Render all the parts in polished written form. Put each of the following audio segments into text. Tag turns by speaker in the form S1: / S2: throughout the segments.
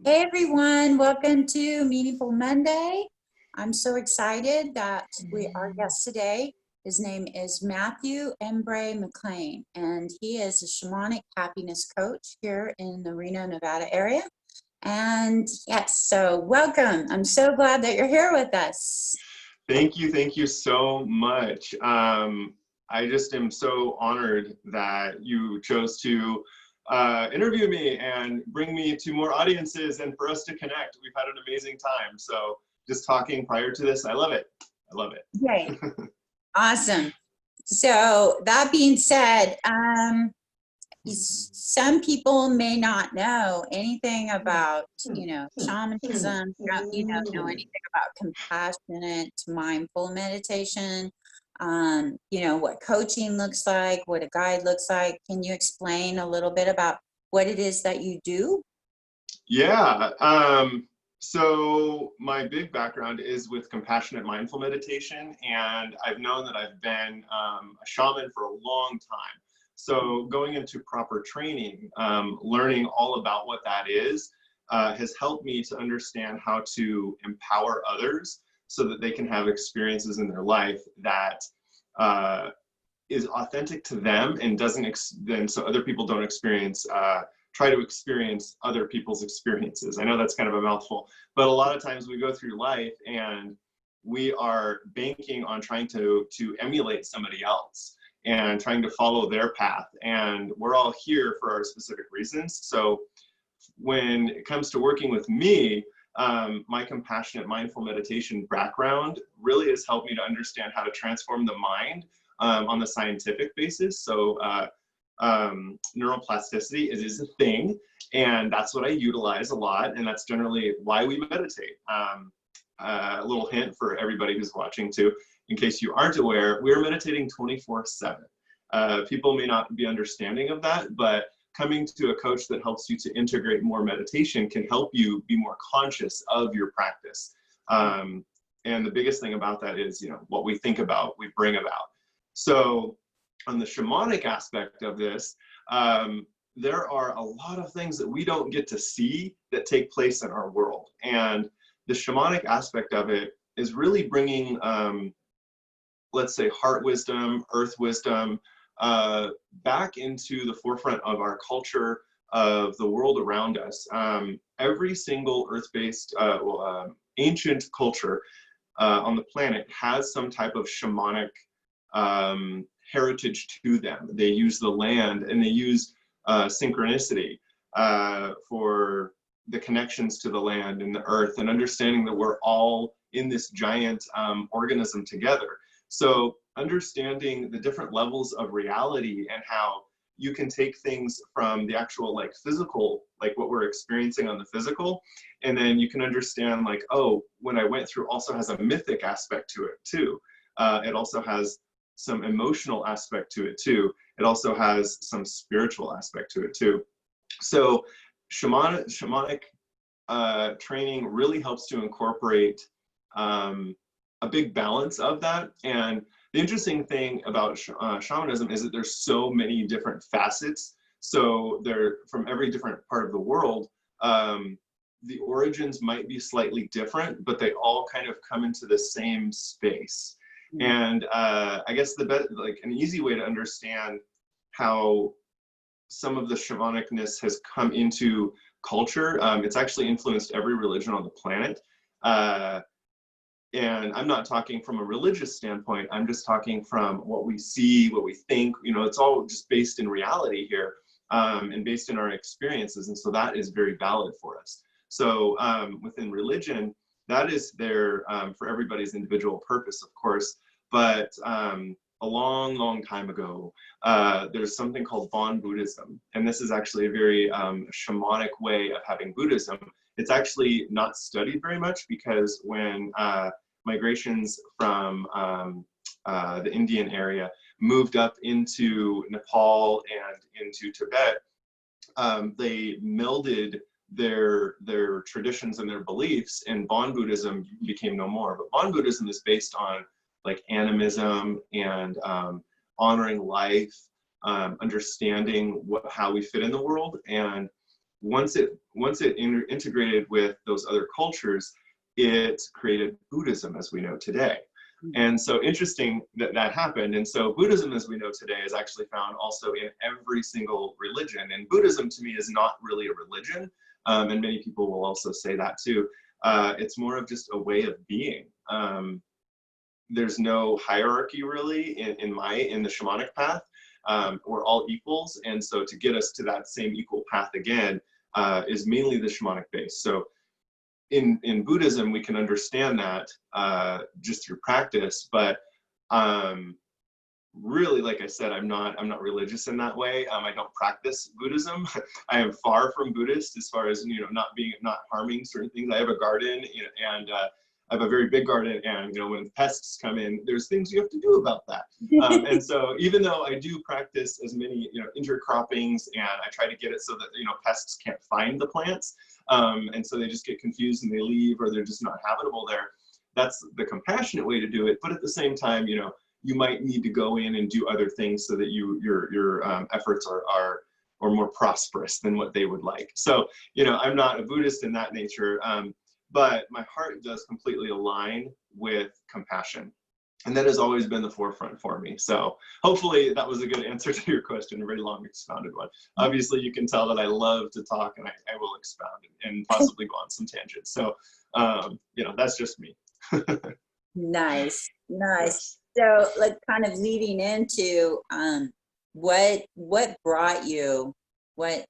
S1: Hey everyone, welcome to Meaningful Monday. I'm so excited that our guest today, his name is Matthew Embrey-McClain, and he is a shamanic happiness coach here in the Reno, Nevada area. And yes, so welcome. I'm so glad that you're here with us.
S2: Thank you so much. I just am so honored that you chose to interview me and bring me to more audiences and for us to connect. We've had an amazing time. So just talking prior to this, I love it. I love it.
S1: Yay. Awesome. So that being said, some people may not know anything about, shamanism, know anything about compassionate, mindful meditation, what coaching looks like, what a guide looks like. Can you explain a little bit about what it is that you do?
S2: Yeah. So my big background is with compassionate mindful meditation, and I've known that I've been a shaman for a long time. So going into proper training, learning all about what that is, has helped me to understand how to empower others so that they can have experiences in their life that is authentic to them and so other people don't try to experience other people's experiences. I know that's kind of a mouthful, but a lot of times we go through life and we are banking on trying to emulate somebody else and trying to follow their path. And we're all here for our specific reasons. So when it comes to working with me, my compassionate mindful meditation background really has helped me to understand how to transform the mind on the scientific basis. So neuroplasticity is a thing, and that's what I utilize a lot, and that's generally why we meditate. A little hint for everybody who's watching too, in case you aren't aware, we're meditating 24/7. People may not be understanding of that, but coming to a coach that helps you to integrate more meditation can help you be more conscious of your practice. And the biggest thing about that is, what we think about, we bring about. So on the shamanic aspect of this, there are a lot of things that we don't get to see that take place in our world. And the shamanic aspect of it is really bringing, let's say, heart wisdom, earth wisdom, back into the forefront of our culture, of the world around us. Every single earth-based, ancient culture on the planet has some type of shamanic heritage to them. They use the land and they use synchronicity for the connections to the land and the earth, and understanding that we're all in this giant organism together. So understanding the different levels of reality and how you can take things from the actual physical, what we're experiencing on the physical, and then you can understand oh, what I went through also has a mythic aspect to it too. It also has some emotional aspect to it too. It also has some spiritual aspect to it too. So shamanic training really helps to incorporate a big balance of that. And the interesting thing about shamanism is that there's so many different facets. So they're from every different part of the world. The origins might be slightly different, but they all kind of come into the same space. And I guess an easy way to understand how some of the shamanicness has come into culture, it's actually influenced every religion on the planet. And I'm not talking from a religious standpoint, I'm just talking from what we see, what we think, it's all just based in reality here, and based in our experiences. And so that is very valid for us. So within religion, that is there for everybody's individual purpose, of course. But a long time ago, there's something called Bon Buddhism. And this is actually a very shamanic way of having Buddhism. It's actually not studied very much, because when migrations from the Indian area moved up into Nepal and into Tibet, they melded their traditions and their beliefs, and Bon Buddhism became no more. But Bon Buddhism is based on animism and honoring life, understanding how we fit in the world. And once it integrated with those other cultures, it created Buddhism as we know today. And so interesting that that happened. And so Buddhism as we know today is actually found also in every single religion. And Buddhism to me is not really a religion. And many people will also say that too. It's more of just a way of being. There's no hierarchy really in the shamanic path. We're all equals. And so to get us to that same equal path again is mainly the shamanic base. So in Buddhism, we can understand that just through practice, but really, like I said, I'm not religious in that way. I don't practice Buddhism. I am far from Buddhist as far as, not harming certain things. I have a garden, and I have a very big garden, and when pests come in, there's things you have to do about that. And so even though I do practice as many intercroppings, and I try to get it so that pests can't find the plants, and so they just get confused and they leave, or they're just not habitable there. That's the compassionate way to do it. But at the same time, you might need to go in and do other things so that your efforts are more prosperous than what they would like. So I'm not a Buddhist in that nature. But my heart does completely align with compassion. And that has always been the forefront for me. So hopefully that was a good answer to your question, a very long expounded one. Obviously you can tell that I love to talk, and I will expound and possibly go on some tangents. So, that's just me.
S1: Nice.
S2: Yes.
S1: So like kind of leading into what brought you, what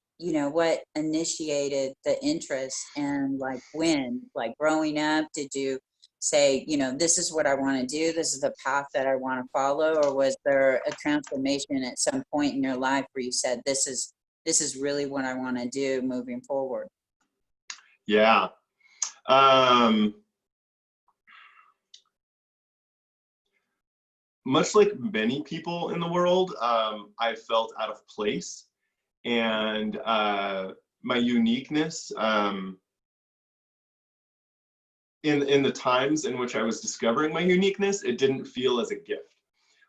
S1: initiated the interest, and when growing up, did you say, this is what I want to do, this is the path that I want to follow, or was there a transformation at some point in your life where you said, this is really what I want to do moving forward?
S2: Yeah. Much like many people in the world, I felt out of place. And my uniqueness in the times in which I was discovering my uniqueness, it didn't feel as a gift.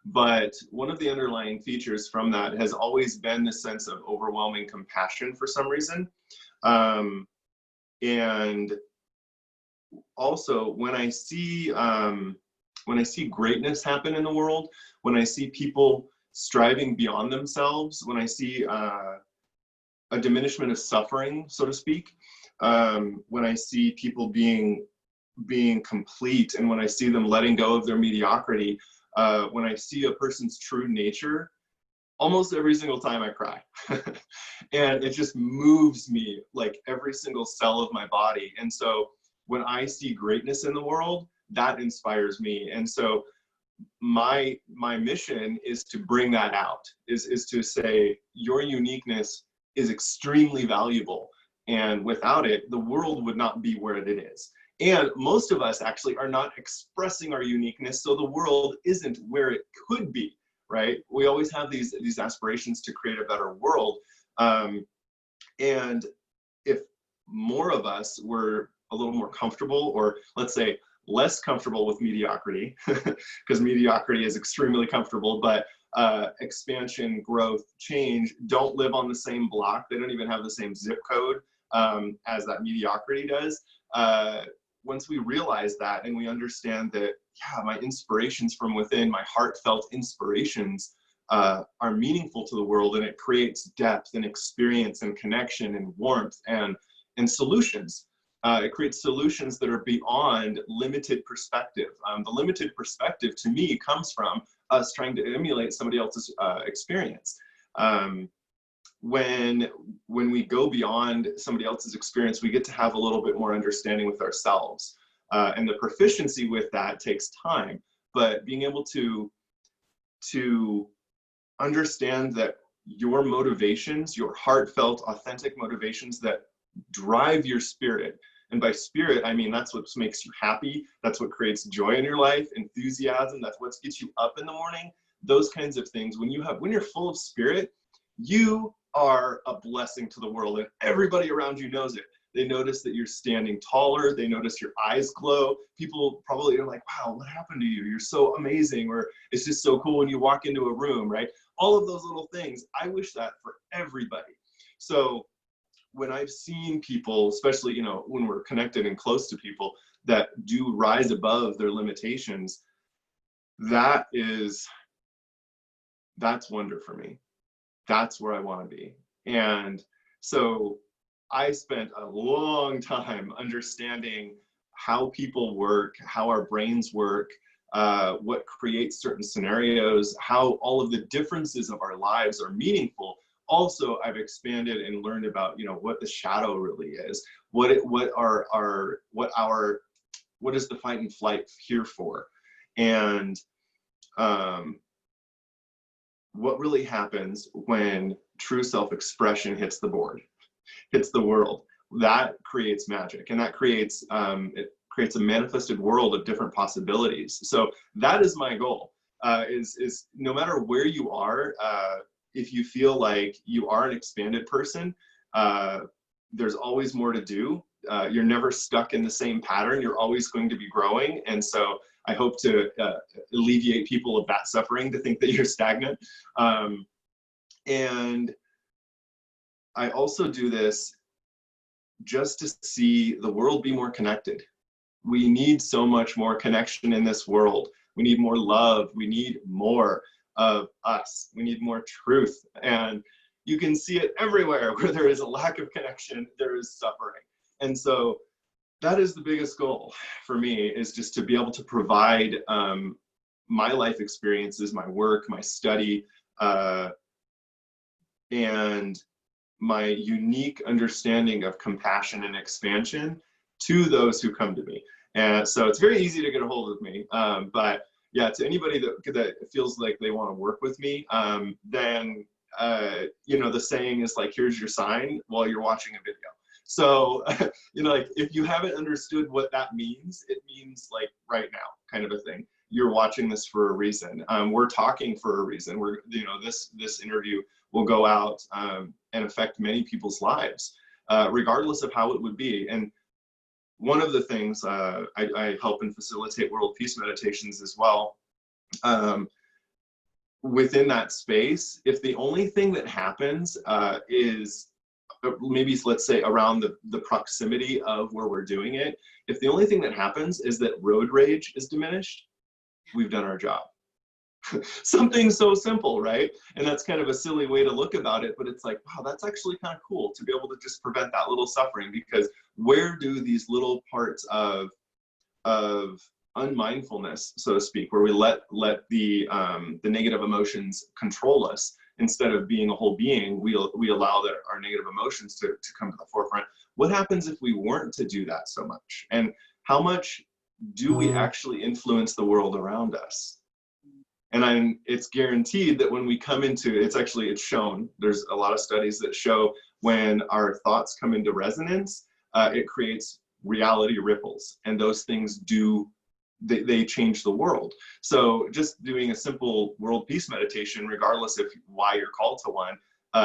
S2: But one of the underlying features from that has always been this sense of overwhelming compassion for some reason. And also when I see greatness happen in the world, when I see people striving beyond themselves, when I see a diminishment of suffering, so to speak, when I see people being complete, and when I see them letting go of their mediocrity, when I see a person's true nature, almost every single time I cry. And it just moves me like every single cell of my body. And so when I see greatness in the world, that inspires me. And so my mission is to bring that out, is to say your uniqueness is extremely valuable, and without it the world would not be where it is. And most of us actually are not expressing our uniqueness, so the world isn't where it could be, right? We always have these aspirations to create a better world, and if more of us were a little more comfortable, or let's say less comfortable with mediocrity, because mediocrity is extremely comfortable, but expansion, growth, change don't live on the same block. They don't even have the same zip code as that mediocrity does. Once we realize that, and we understand that, yeah, my inspirations from within, my heartfelt inspirations are meaningful to the world, and it creates depth and experience and connection and warmth and solutions. It creates solutions that are beyond limited perspective. The limited perspective to me comes from us trying to emulate somebody else's experience. When we go beyond somebody else's experience, we get to have a little bit more understanding with ourselves. And the proficiency with that takes time, but being able to understand that your motivations, your heartfelt, authentic motivations that drive your spirit. And by spirit, I mean, that's what makes you happy. That's what creates joy in your life, enthusiasm. That's what gets you up in the morning. Those kinds of things. When you're full of spirit, you are a blessing to the world, and everybody around you knows it. They notice that you're standing taller. They notice your eyes glow. People probably are like, wow, what happened to you? You're so amazing. Or it's just so cool when you walk into a room, right? All of those little things. I wish that for everybody. So when I've seen people, especially, you know, when we're connected and close to people that do rise above their limitations, that's wonder for me. That's where I want to be. And so I spent a long time understanding how people work, how our brains work, what creates certain scenarios, how all of the differences of our lives are meaningful. Also, I've expanded and learned about, you know, what the shadow really is, what is the fight and flight here for, and what really happens when true self-expression hits the world. That creates magic, and that creates it creates a manifested world of different possibilities. So that is my goal, is no matter where you are, if you feel like you are an expanded person, there's always more to do. You're never stuck in the same pattern. You're always going to be growing. And so I hope to alleviate people of that suffering, to think that you're stagnant. And I also do this just to see the world be more connected. We need so much more connection in this world. We need more love. We need more of us. We need more truth. And you can see it everywhere. Where there is a lack of connection, there is suffering. And so that is the biggest goal for me, is just to be able to provide my life experiences, my work, my study, and my unique understanding of compassion and expansion to those who come to me. And so it's very easy to get a hold of me. But yeah, to anybody that feels like they want to work with me, then, you know, the saying is like, here's your sign while you're watching a video. So, you know, like, if you haven't understood what that means, it means like right now, kind of a thing. You're watching this for a reason. We're talking for a reason. You know, this interview will go out and affect many people's lives, regardless of how it would be. And one of the things I help and facilitate world peace meditations as well. Within that space, if the only thing that happens is maybe, let's say, around the proximity of where we're doing it, if the only thing that happens is that road rage is diminished, we've done our job. Something so simple, right? And that's kind of a silly way to look about it, but it's like, wow, that's actually kind of cool to be able to just prevent that little suffering. Because where do these little parts of unmindfulness, so to speak, where we let the negative emotions control us instead of being a whole being, we allow our negative emotions to come to the forefront. What happens if we weren't to do that so much? And how much do we actually influence the world around us? And it's guaranteed that when we come into, it's shown, there's a lot of studies that show when our thoughts come into resonance, it creates reality ripples, and those things they change the world. So just doing a simple world peace meditation, regardless of why you're called to one,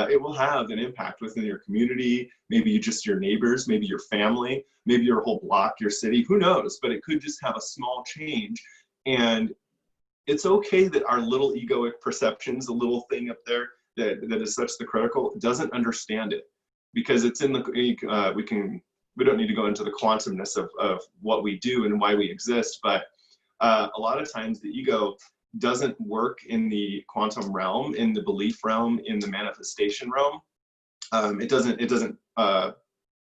S2: it will have an impact within your community, maybe just your neighbors, maybe your family, maybe your whole block, your city, who knows, but it could just have a small change. And it's okay that our little egoic perceptions, the little thing up there that is such the critical, doesn't understand it, because it's in the, we don't need to go into the quantumness of what we do and why we exist, but a lot of times the ego doesn't work in the quantum realm, in the belief realm, in the manifestation realm. It doesn't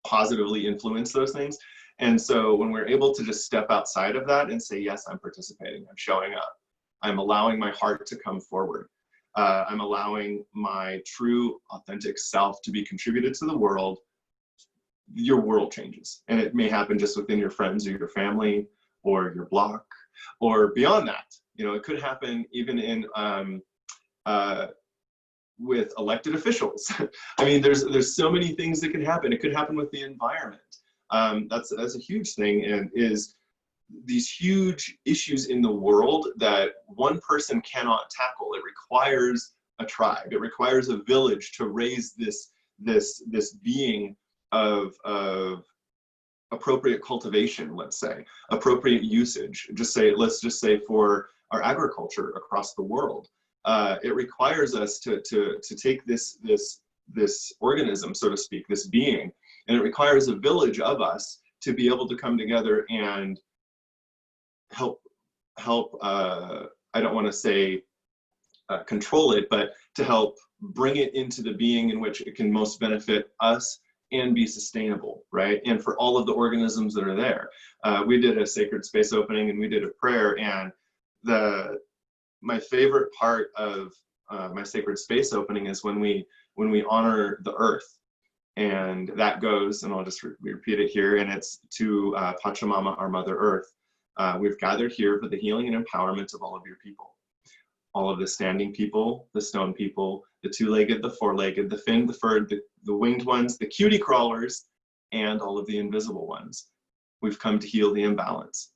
S2: positively influence those things. And so when we're able to just step outside of that and say, yes, I'm participating, I'm showing up, I'm allowing my heart to come forward, I'm allowing my true, authentic self to be contributed to the world, your world changes. And it may happen just within your friends or your family or your block or beyond that. You know, it could happen even in with elected officials. I mean, there's so many things that could happen. It could happen with the environment. That's a huge thing, and is these huge issues in the world that one person cannot tackle. It requires a tribe. It requires a village to raise this being of appropriate cultivation, let's say, appropriate usage. Let's just say for our agriculture across the world. It requires us to take this this organism, so to speak, this being. And it requires a village of us to be able to come together and help, I don't want to say control it, but to help bring it into the being in which it can most benefit us and be sustainable, right? And for all of the organisms that are there. We did a sacred space opening and we did a prayer, and my favorite part of my sacred space opening is when we honor the earth. And that goes, and I'll just repeat it here, and it's to Pachamama, our Mother Earth. We've gathered here for the healing and empowerment of all of your people. All of the standing people, the stone people, the two-legged, the four-legged, the finned, the furred, the winged ones, the cutie crawlers, and all of the invisible ones. We've come to heal the imbalance.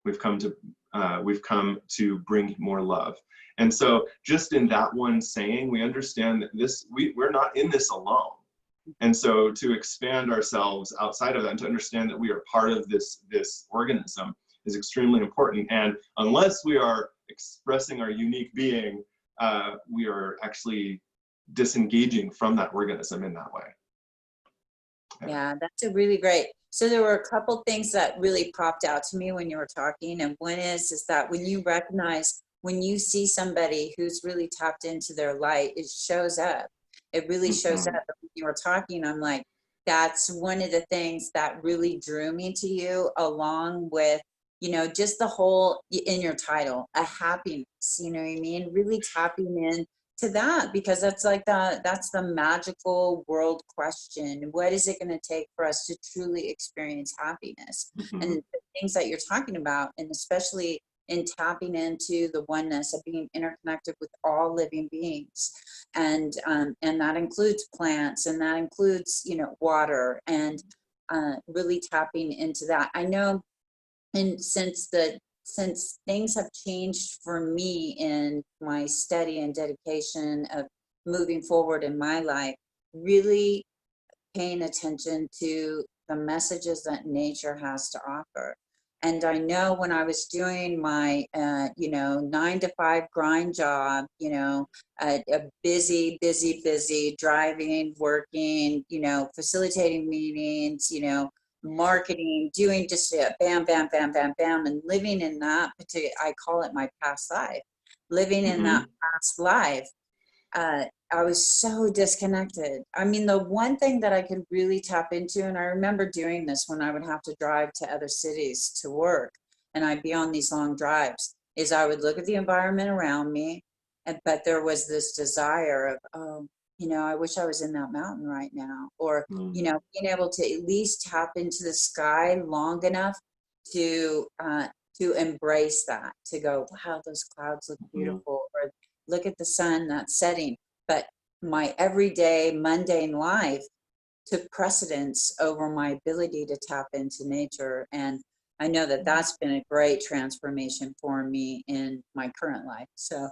S2: We've come to bring more love. And so just in that one saying, we understand that we're not in this alone. And so to expand ourselves outside of that and to understand that we are part of this organism is extremely important. And unless we are expressing our unique being, we are actually disengaging from that organism in that way.
S1: Yeah, that's a really great. So there were a couple things that really popped out to me when you were talking. And one is that when you recognize, when you see somebody who's really tapped into their light, it shows up. It really shows up. When you were talking, I'm like, that's one of the things that really drew me to you, along with, you know, just the whole, in your title, a happiness, you know what I mean? Really tapping in to that, because that's like that's the magical world question. What is it going to take for us to truly experience happiness? And the things that you're talking about, and especially in tapping into the oneness of being interconnected with all living beings, and that includes plants, and that includes, you know, water, and really tapping into that. I know, and since things have changed for me in my study and dedication of moving forward in my life, really paying attention to the messages that nature has to offer. And I know when I was doing my, 9-to-5 grind job, you know, a busy, driving, working, you know, facilitating meetings, you know, marketing, doing just bam, and living in that particular, I call it my past life, living in that past life. I was so disconnected. I mean, the one thing that I could really tap into, and I remember doing this when I would have to drive to other cities to work, and I'd be on these long drives, is I would look at the environment around me, but there was this desire of, oh, you know, I wish I was in that mountain right now. Or, you know, being able to at least tap into the sky long enough to embrace that, to go, wow, those clouds look beautiful, or look at the sun that's setting. But my everyday mundane life took precedence over my ability to tap into nature. And I know that that's been a great transformation for me in my current life. So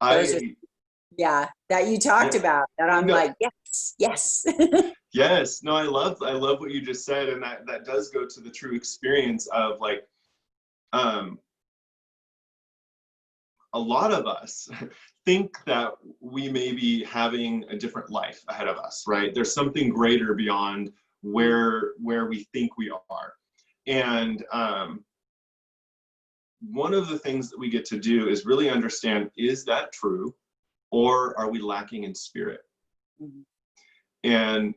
S1: those are, yeah, that you talked about, that I'm like, yes.
S2: Yes, no, I love what you just said. And that does go to the true experience of, like, a lot of us think that we may be having a different life ahead of us, right? There's something greater beyond where we think we are. And one of the things that we get to do is really understand, is that true, or are we lacking in spirit? And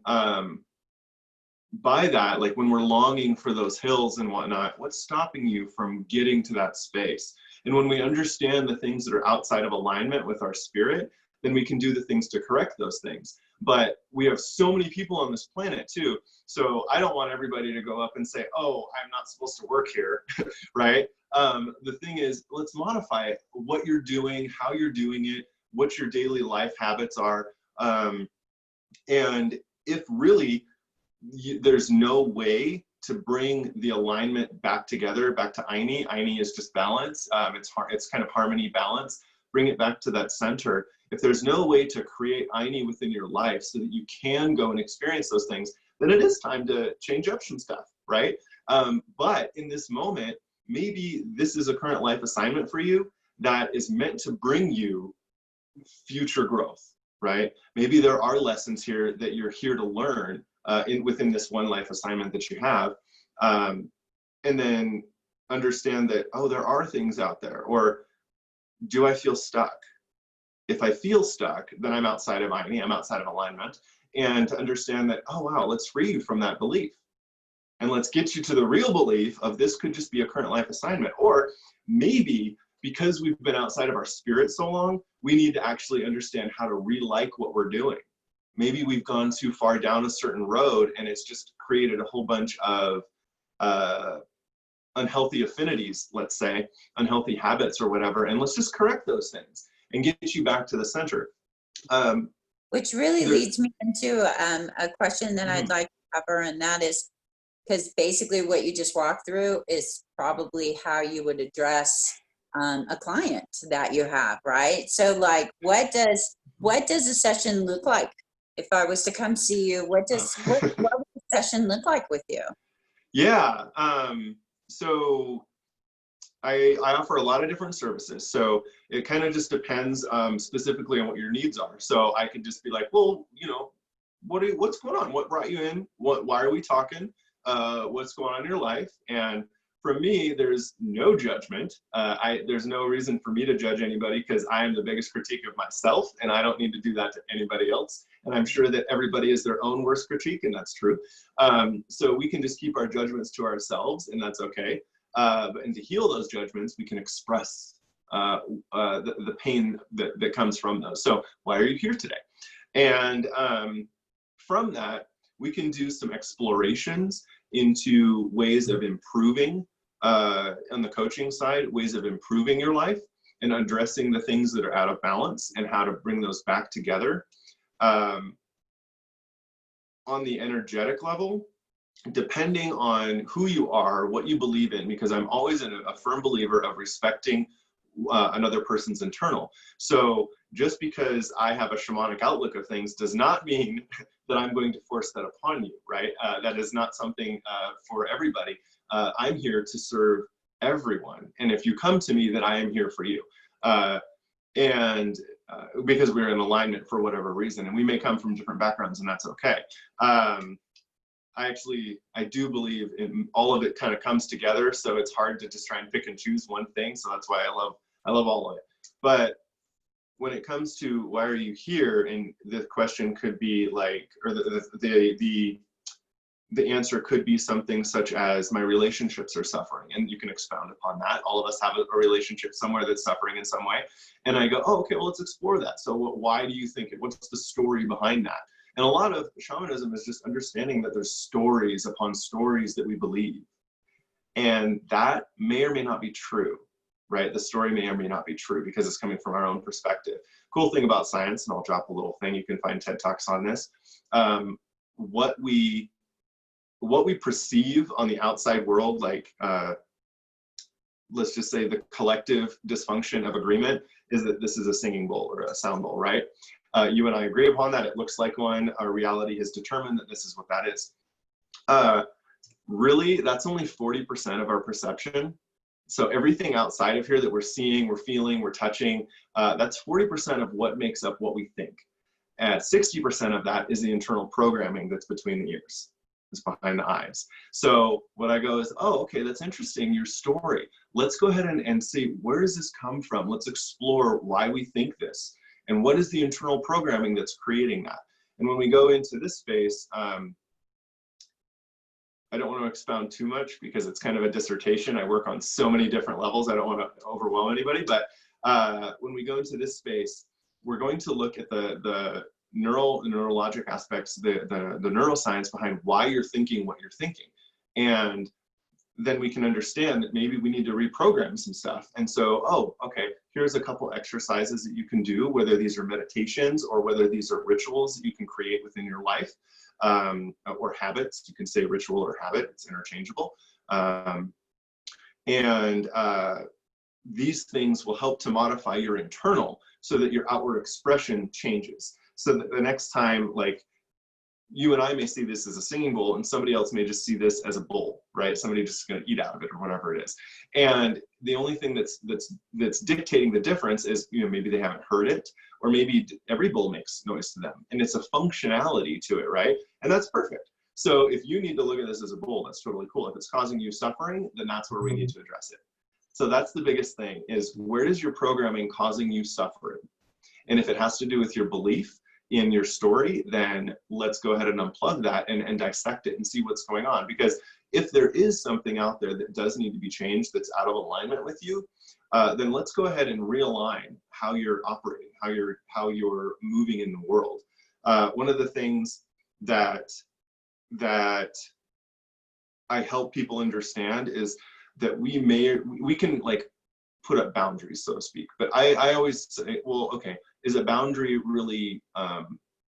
S2: by that, like when we're longing for those hills and whatnot, what's stopping you from getting to that space? And when we understand the things that are outside of alignment with our spirit, then we can do the things to correct those things. But we have so many people on this planet too. So I don't want everybody to go up and say, oh, I'm not supposed to work here, right? The thing is, let's modify it. What you're doing, how you're doing it, what your daily life habits are. And if really there's no way to bring the alignment back together, back to Aini. Aini is just balance. It's kind of harmony, balance. Bring it back to that center. If there's no way to create Aini within your life so that you can go and experience those things, then it is time to change up some stuff, right? But in this moment, maybe this is a current life assignment for you that is meant to bring you future growth, right? Maybe there are lessons here that you're here to learn within this one life assignment that you have. And then understand that, oh, there are things out there. Or do I feel stuck? If I feel stuck, then I'm outside of I'm outside of alignment. And to understand that, oh, wow, let's free you from that belief. And let's get you to the real belief of this could just be a current life assignment. Or maybe because we've been outside of our spirit so long, we need to actually understand how to re-like what we're doing. Maybe we've gone too far down a certain road and it's just created a whole bunch of unhealthy affinities, let's say, unhealthy habits or whatever. And let's just correct those things and get you back to the center.
S1: Which really leads me into a question that I'd like to cover, and that is, because basically what you just walked through is probably how you would address a client that you have, right? So like, what does a session look like? If I was to come see you, what would the session look like with you?
S2: Yeah, so I offer a lot of different services. So it kind of just depends specifically on what your needs are. So I could just be like, well, you know, what's going on? What brought you in? Why are we talking? What's going on in your life? And for me, there's no judgment. There's no reason for me to judge anybody because I am the biggest critique of myself, and I don't need to do that to anybody else. And I'm sure that everybody is their own worst critique, and that's true. So we can just keep our judgments to ourselves, and that's okay. And to heal those judgments, we can express the pain that comes from those. So why are you here today? And from that, we can do some explorations into ways of improving on the coaching side, ways of improving your life and addressing the things that are out of balance and how to bring those back together. On the energetic level, depending on who you are, what you believe in, because I'm always a firm believer of respecting another person's internal. So just because I have a shamanic outlook of things does not mean that I'm going to force that upon you, right? That is not something for everybody. I'm here to serve everyone. And if you come to me, then I am here for you. Because we're in alignment for whatever reason, and we may come from different backgrounds, and that's okay. I do believe in all of it kind of comes together, so it's hard to just try and pick and choose one thing. So that's why I love all of it. But when it comes to why are you here, and the question could be like, or the answer could be something such as my relationships are suffering, and you can expound upon that. All of us have a relationship somewhere that's suffering in some way, and I go, oh, okay, well, let's explore that. So why do you think it? What's the story behind that? And a lot of shamanism is just understanding that there's stories upon stories that we believe. And that may or may not be true, right? The story may or may not be true because it's coming from our own perspective. Cool thing about science, and I'll drop a little thing, you can find TED Talks on this. What we perceive on the outside world, like let's just say the collective dysfunction of agreement, is that this is a singing bowl or a sound bowl, right? You and I agree upon that. It looks like one. Our reality has determined that this is what that is. Really, that's only 40% of our perception. So everything outside of here that we're seeing, we're feeling, we're touching, that's 40% of what makes up what we think. And 60% of that is the internal programming that's between the ears. It's behind the eyes. So what I go is, oh, okay, that's interesting, your story. Let's go ahead and see, where does this come from? Let's explore why we think this. And what is the internal programming that's creating that? And when we go into this space, I don't want to expound too much because it's kind of a dissertation. I work on so many different levels. I don't want to overwhelm anybody, but when we go into this space, we're going to look at the neurologic aspects, the neuroscience behind why you're thinking what you're thinking. And then we can understand that maybe we need to reprogram some stuff. And so, oh, okay, here's a couple exercises that you can do, whether these are meditations or whether these are rituals that you can create within your life, or habits. You can say ritual or habit, it's interchangeable. These things will help to modify your internal so that your outward expression changes. So that the next time, like, you and I may see this as a singing bowl, and somebody else may just see this as a bowl, right? Somebody just going to eat out of it or whatever it is. And the only thing that's dictating the difference is, you know, maybe they haven't heard it, or maybe every bowl makes noise to them, and it's a functionality to it, right? And that's perfect. So if you need to look at this as a bowl, that's totally cool. If it's causing you suffering, then that's where we need to address it. So that's the biggest thing, is where is your programming causing you suffering? And if it has to do with your belief in your story, then let's go ahead and unplug that and dissect it and see what's going on. Because if there is something out there that does need to be changed, that's out of alignment with you, then let's go ahead and realign how you're operating, how you're moving in the world. One of the things that I help people understand is that we can like put up boundaries, so to speak. But I always say, well, okay, is a boundary really,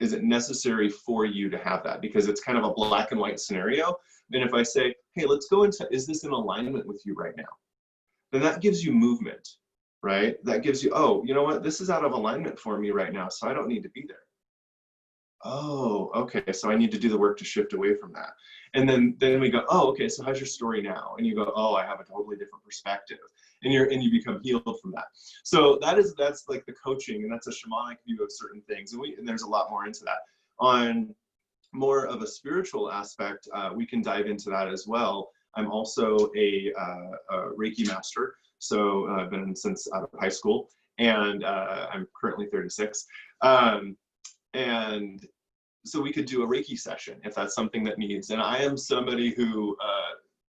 S2: is it necessary for you to have that? Because it's kind of a black and white scenario. And if I say, hey, let's go into, is this in alignment with you right now? Then that gives you movement, right? That gives you, oh, you know what? This is out of alignment for me right now, so I don't need to be there. Oh, okay, so I need to do the work to shift away from that. And then we go, oh, okay, so how's your story now? And you go, oh, I have a totally different perspective. And you become healed from that. So that's like the coaching, and that's a shamanic view of certain things. And there's a lot more into that. On more of a spiritual aspect, we can dive into that as well. I'm also a Reiki master. So I've been since out of high school, and I'm currently 36. And so we could do a Reiki session if that's something that needs. And I am somebody who,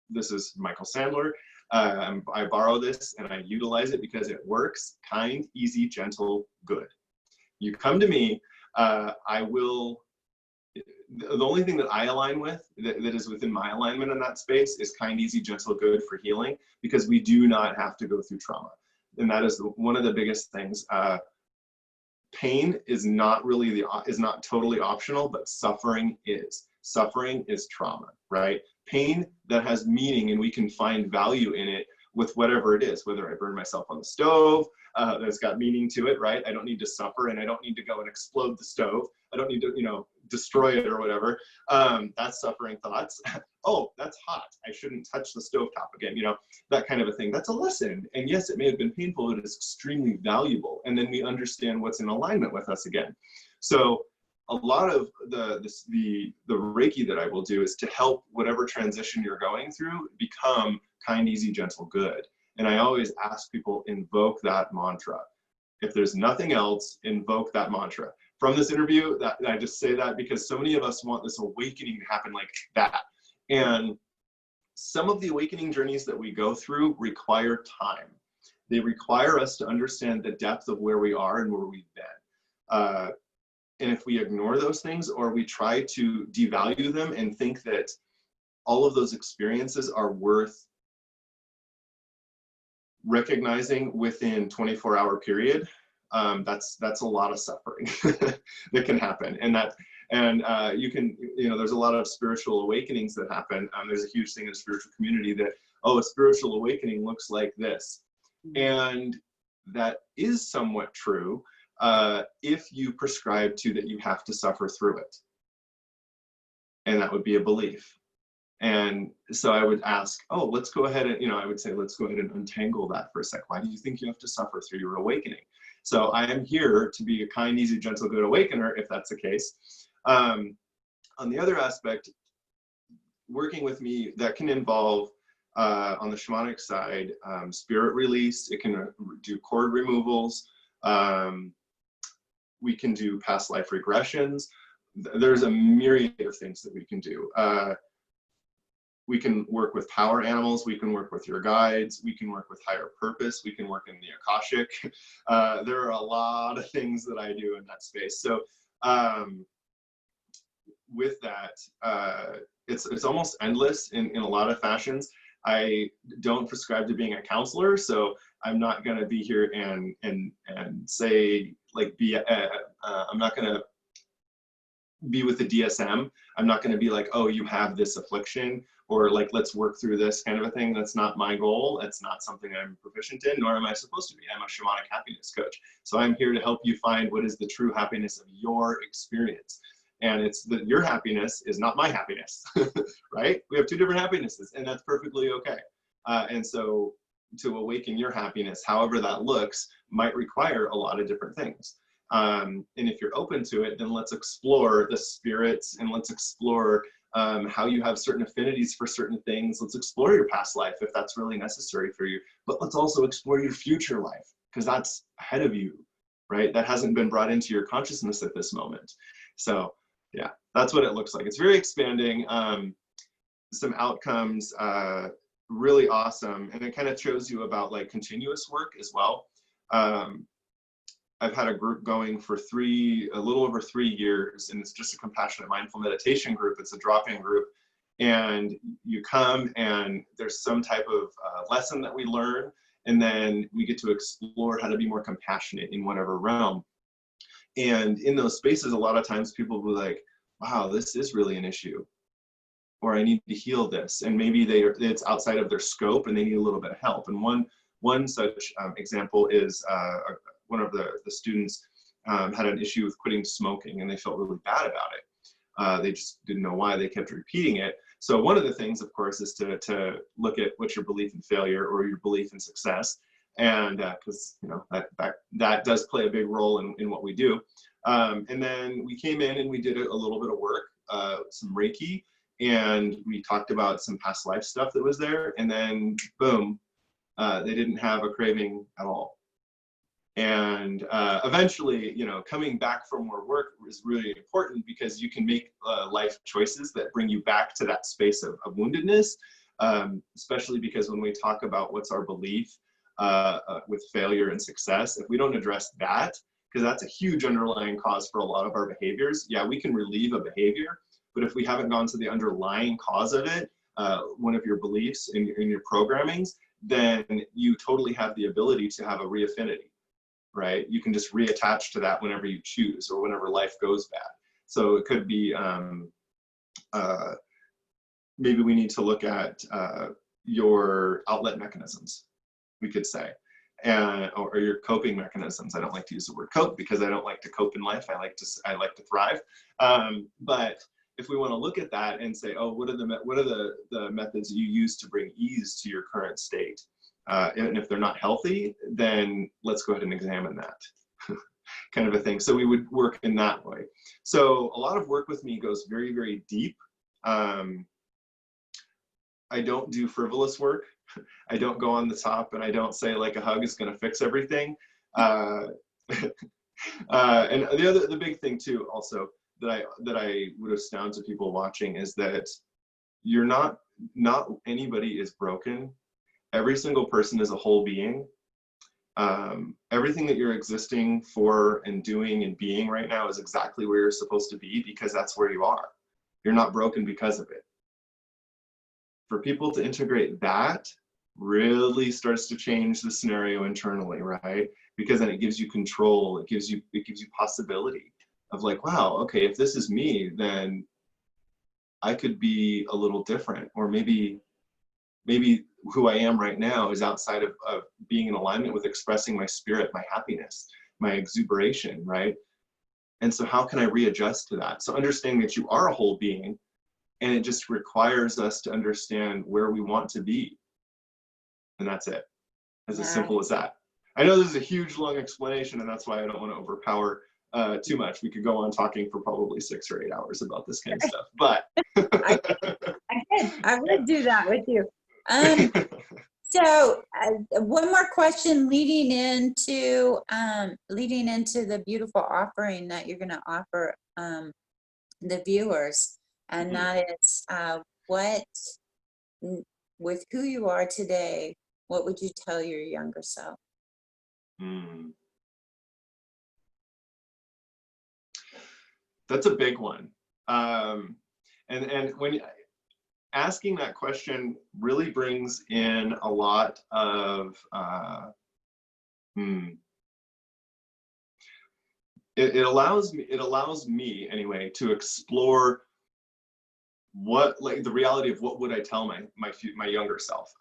S2: this is Michael Sandler. I borrow this and I utilize it because it works. Kind, easy, gentle, good. You come to me, I will, the only thing that I align with, that is within my alignment in that space, is kind, easy, gentle, good for healing, because we do not have to go through trauma. And that is one of the biggest things. Pain is not totally optional, but suffering is. Suffering is trauma, right? Pain that has meaning, and we can find value in it with whatever it is, whether I burn myself on the stove, that's got meaning to it, right? I don't need to suffer, and I don't need to go and explode the stove. I don't need to, you know, destroy it or whatever. That's suffering thoughts. Oh, that's hot. I shouldn't touch the stovetop again, you know, that kind of a thing. That's a lesson. And yes, it may have been painful, but it is extremely valuable. And then we understand what's in alignment with us again. So a lot of the Reiki that I will do is to help whatever transition you're going through become kind, easy, gentle, good. And I always ask people, invoke that mantra. If there's nothing else, invoke that mantra. From this interview, that I just say that because so many of us want this awakening to happen like that. And some of the awakening journeys that we go through require time. They require us to understand the depth of where we are and where we've been. And if we ignore those things, or we try to devalue them and think that all of those experiences are worth recognizing within 24-hour period, that's a lot of suffering that can happen. And you can, you know, there's a lot of spiritual awakenings that happen. There's a huge thing in the spiritual community that, oh, a spiritual awakening looks like this. And that is somewhat true if you prescribe to that you have to suffer through it. And that would be a belief. And so I would ask, oh, let's go ahead and, you know, I would say, let's go ahead and untangle that for a sec. Why do you think you have to suffer through your awakening? So I am here to be a kind, easy, gentle, good awakener, if that's the case. On the other aspect, working with me, that can involve, on the shamanic side, spirit release. It can do cord removals. We can do past life regressions. There's a myriad of things that we can do. We can work with power animals. We can work with your guides. We can work with higher purpose. We can work in the Akashic. There are a lot of things that I do in that space. So with that, it's almost endless in a lot of fashions. I don't prescribe to being a counselor, so I'm not going to be here and say, like, I'm not going to be with the DSM. I'm not going to be like, oh, you have this affliction, or like, let's work through this kind of a thing. That's not my goal. That's not something I'm proficient in, nor am I supposed to be. I'm a shamanic happiness coach. So I'm here to help you find what is the true happiness of your experience. And it's that your happiness is not my happiness, right? We have two different happinesses, and that's perfectly okay. And so to awaken your happiness, however that looks, might require a lot of different things. And if you're open to it, then let's explore the spirits, and let's explore how you have certain affinities for certain things. Let's explore your past life if that's really necessary for you. But let's also explore your future life, because that's ahead of you, right? That hasn't been brought into your consciousness at this moment. So yeah, that's what it looks like. It's very expanding. Some outcomes, really awesome. And it kind of shows you about like continuous work as well. I've had a group going for a little over 3 years, and it's just a compassionate mindful meditation group. It's a drop-in group, and you come and there's some type of lesson that we learn, and then we get to explore how to be more compassionate in whatever realm. And in those spaces, a lot of times people will be like, wow, this is really an issue, or I need to heal this. And maybe it's outside of their scope and they need a little bit of help. And one such example is one of the students had an issue with quitting smoking, and they felt really bad about it. They just didn't know why. They kept repeating it. So one of the things, of course, is to look at what's your belief in failure or your belief in success. And because that does play a big role in what we do. And then we came in and we did a little bit of work, some Reiki, and we talked about some past life stuff that was there. And then boom, they didn't have a craving at all. And eventually, coming back for more work is really important, because you can make life choices that bring you back to that space of woundedness, especially because when we talk about what's our belief with failure and success, if we don't address that, because that's a huge underlying cause for a lot of our behaviors. Yeah, we can relieve a behavior, but if we haven't gone to the underlying cause of it, one of your beliefs in your programmings, then you totally have the ability to have a reaffinity. Right? You can just reattach to that whenever you choose, or whenever life goes bad. So it could be, maybe we need to look at your outlet mechanisms, we could say, or your coping mechanisms. I don't like to use the word cope, because I don't like to cope in life. I like to thrive. But if we want to look at that and say, oh, what are the methods you use to bring ease to your current state? And if they're not healthy, then let's go ahead and examine that kind of a thing. So we would work in that way. So a lot of work with me goes very, very deep. I don't do frivolous work. I don't go on the top, and I don't say like a hug is going to fix everything. And the big thing too, also that I would astound to people watching, is that you're not anybody is broken. Every single person is a whole being. Everything that you're existing for and doing and being right now is exactly where you're supposed to be, because that's where you are. You're not broken because of it. For people to integrate that really starts to change the scenario internally, right? Because then it gives you control. It gives you possibility of like, wow, okay, if this is me, then I could be a little different, or maybe who I am right now is outside of being in alignment with expressing my spirit, my happiness, my exuberation, right? And so how can I readjust to that? So understanding that you are a whole being, and it just requires us to understand where we want to be. And that's it. As simple as that. I know this is a huge, long explanation, and that's why I don't want to overpower too much. We could go on talking for probably 6 or 8 hours about this kind of stuff, but
S1: I would do that with you. So one more question leading into the beautiful offering that you're going to offer the viewers, and that is with who you are today, what would you tell your younger self?
S2: That's a big one. And when asking that question really brings in a lot of it allows me anyway to explore what, like, the reality of what would I tell my younger self,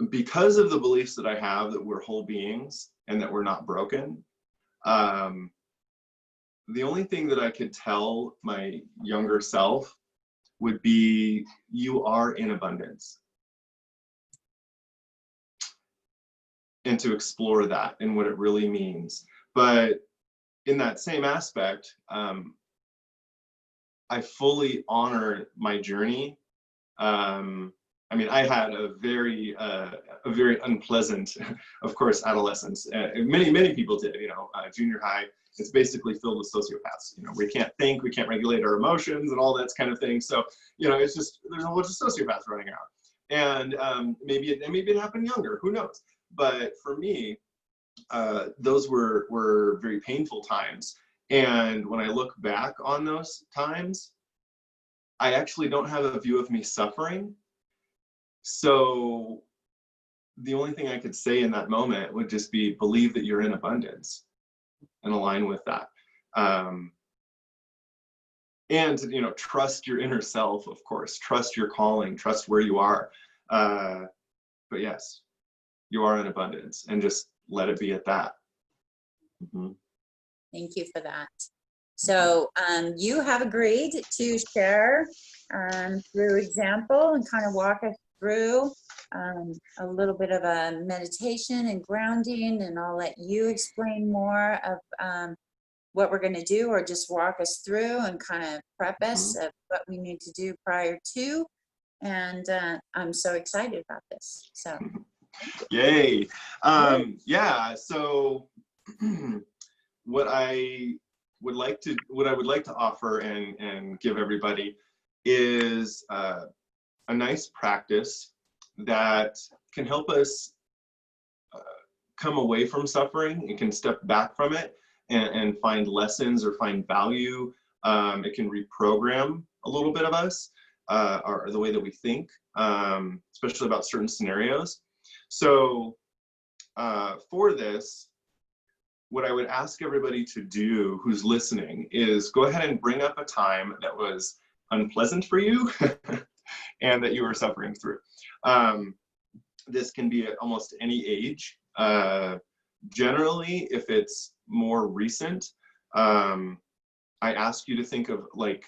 S2: because of the beliefs that I have that we're whole beings and that we're not broken. the only thing that I could tell my younger self would be, you are in abundance. And to explore that and what it really means. But in that same aspect, I fully honor my journey. I mean, I had a very unpleasant, of course, adolescence. Many people did, you know, junior high. It's basically filled with sociopaths. You know, we can't think, we can't regulate our emotions and all that kind of thing. So, you know, it's just, there's a bunch of sociopaths running around. And maybe it happened younger, who knows? But for me, those were very painful times. And when I look back on those times, I actually don't have a view of me suffering. So the only thing I could say in that moment would just be, believe that you're in abundance and align with that. And, you know, trust your inner self, of course, trust your calling, trust where you are. But yes, you are in abundance, and just let it be at that. Mm-hmm.
S1: Thank you for that. So you have agreed to share through example and kind of walk us through a little bit of a meditation and grounding, and I'll let you explain more of what we're going to do, or just walk us through and kind of prep us of what we need to do prior to. And I'm so excited about this. So
S2: yay. Yeah, so what I would like to offer and give everybody is a nice practice that can help us come away from suffering. It can step back from it and find lessons or find value. It can reprogram a little bit of us, or the way that we think, especially about certain scenarios. So for this, what I would ask everybody to do who's listening is go ahead and bring up a time that was unpleasant for you and that you were suffering through. This can be at almost any age. Generally, if it's more recent, I ask you to think of, like,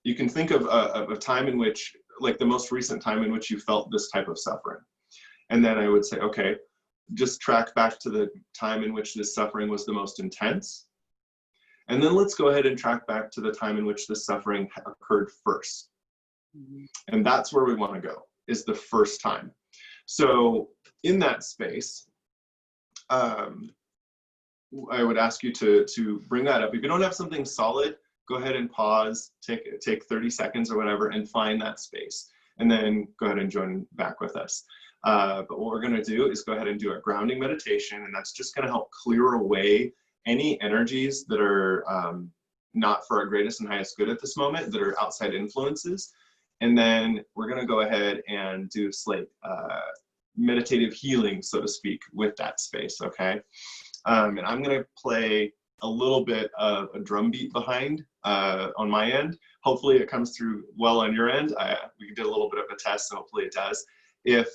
S2: you can think of a time in which, like the most recent time in which you felt this type of suffering. And then I would say, okay, just track back to the time in which this suffering was the most intense. And then let's go ahead and track back to the time in which this suffering occurred first. And that's where we want to go, is the first time. So in that space, I would ask you to bring that up. If you don't have something solid, go ahead and pause, take 30 seconds or whatever, and find that space. And then go ahead and join back with us. But what we're going to do is go ahead and do a grounding meditation, and that's just going to help clear away any energies that are not for our greatest and highest good at this moment, that are outside influences. And then we're going to go ahead and do like meditative healing, so to speak, with that space, okay? And I'm going to play a little bit of a drum beat behind on my end. Hopefully it comes through well on your end. We did a little bit of a test, so hopefully it does. If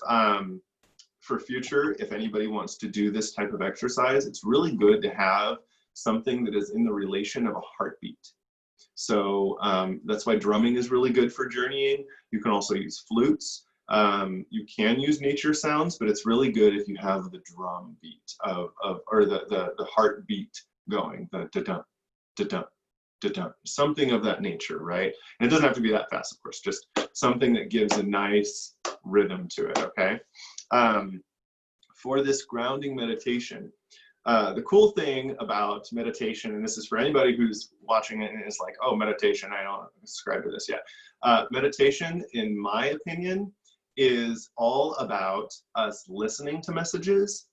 S2: for future, if anybody wants to do this type of exercise, it's really good to have something that is in the relation of a heartbeat. So that's why drumming is really good for journeying. You can also use flutes. You can use nature sounds, but it's really good if you have the drum beat or the heartbeat going, the da-dum, da-dum, da-dum, something of that nature, right? And it doesn't have to be that fast, of course, just something that gives a nice rhythm to it, okay? For this grounding meditation, the cool thing about meditation, and this is for anybody who's watching it and is like, oh, meditation, I don't subscribe to this yet. Meditation, in my opinion, is all about us listening to messages,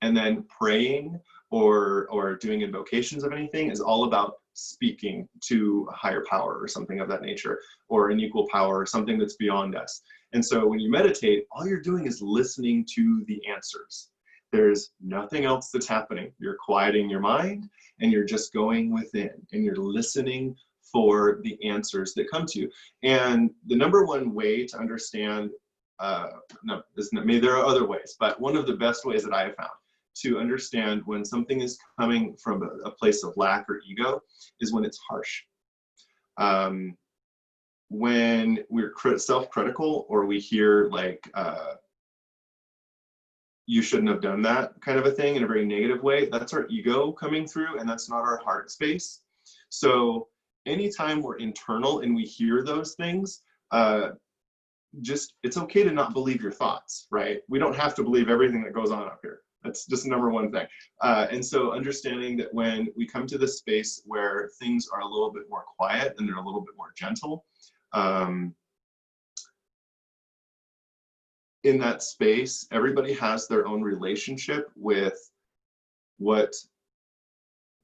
S2: and then praying or doing invocations of anything is all about speaking to a higher power or something of that nature, or an equal power, or something that's beyond us. And so when you meditate, all you're doing is listening to the answers. There's nothing else that's happening. You're quieting your mind, and you're just going within, and you're listening for the answers that come to you. And the number one way to understand, there are other ways, but one of the best ways that I have found to understand when something is coming from a place of lack or ego is when it's harsh. When we're self-critical, or we hear like, you shouldn't have done that kind of a thing in a very negative way, that's our ego coming through, and that's not our heart space. So anytime we're internal and we hear those things, it's okay to not believe your thoughts, right? We don't have to believe everything that goes on up here. That's just the number one thing. And so understanding that when we come to this space where things are a little bit more quiet and they're a little bit more gentle, in that space, everybody has their own relationship with what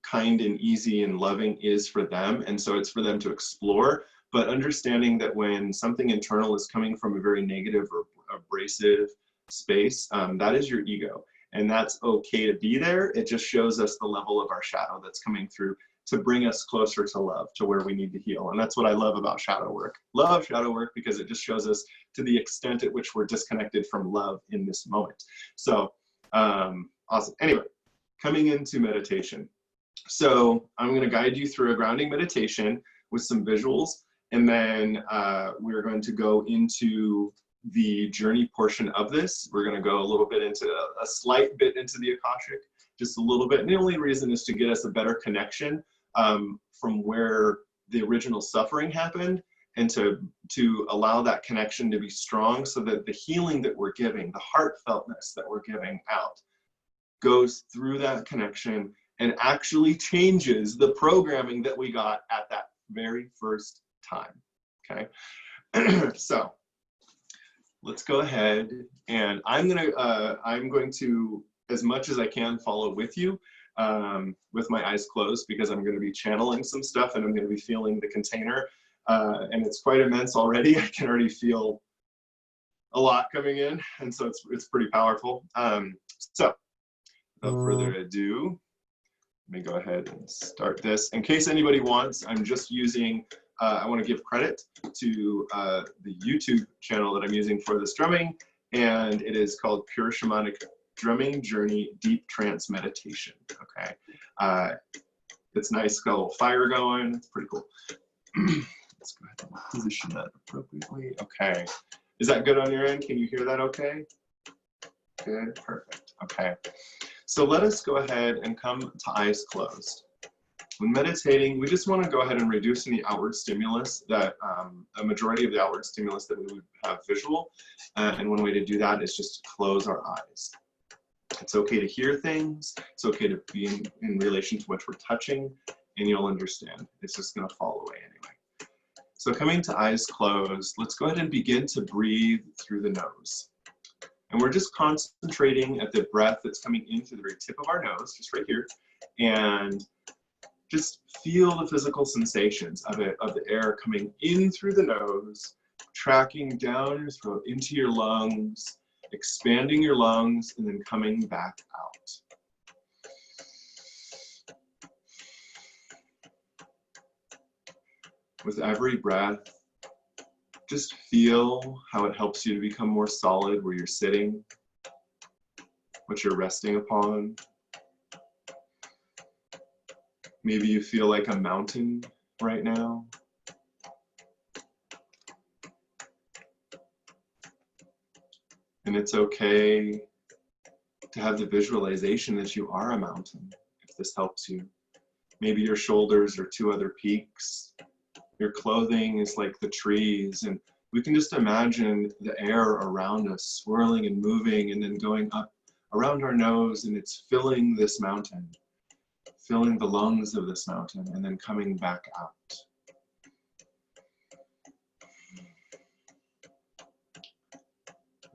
S2: kind and easy and loving is for them. And so it's for them to explore, but understanding that when something internal is coming from a very negative or abrasive space, that is your ego. And that's okay to be there. It just shows us the level of our shadow that's coming through to bring us closer to love, to where we need to heal. And that's what I love about shadow work. Love shadow work because it just shows us to the extent at which we're disconnected from love in this moment. So awesome. Anyway, coming into meditation. So I'm going to guide you through a grounding meditation with some visuals, and then we're going to go into the journey portion of this. We're going to go a little bit into a slight bit into the Akashic, just a little bit. And the only reason is to get us a better connection from where the original suffering happened, and to allow that connection to be strong, so that the healing that we're giving, the heartfeltness that we're giving out, goes through that connection and actually changes the programming that we got at that very first time. Okay. So let's go ahead, and I'm going to, as much as I can, follow with you with my eyes closed, because I'm going to be channeling some stuff, and I'm going to be feeling the container, and it's quite immense already. I can already feel a lot coming in, and so it's pretty powerful. So without further ado, let me go ahead and start this. In case anybody wants, I'm just using, I want to give credit to the YouTube channel that I'm using for this drumming, and it is called Pure Shamanic Drumming Journey Deep Trance Meditation. Okay, it's nice, got a little fire going, it's pretty cool. Let's go ahead and position that appropriately. Okay, is that good on your end? Can you hear that okay? Good, perfect, okay. So let us go ahead and come to eyes closed. When meditating, we just want to go ahead and reduce any outward stimulus, that a majority of the outward stimulus that we would have visual. And one way to do that is just to close our eyes. It's okay to hear things. It's okay to be in relation to what we're touching, and you'll understand. It's just going to fall away anyway. So coming to eyes closed, let's go ahead and begin to breathe through the nose. And we're just concentrating at the breath that's coming in through the very tip of our nose, just right here. And just feel the physical sensations of it, of the air coming in through the nose, tracking down your throat into your lungs, expanding your lungs, and then coming back out. With every breath, just feel how it helps you to become more solid where you're sitting, what you're resting upon. Maybe you feel like a mountain right now. And it's okay to have the visualization that you are a mountain, if this helps you. Maybe your shoulders are two other peaks. Your clothing is like the trees, and we can just imagine the air around us swirling and moving, and then going up around our nose, and it's filling this mountain, filling the lungs of this mountain, and then coming back out.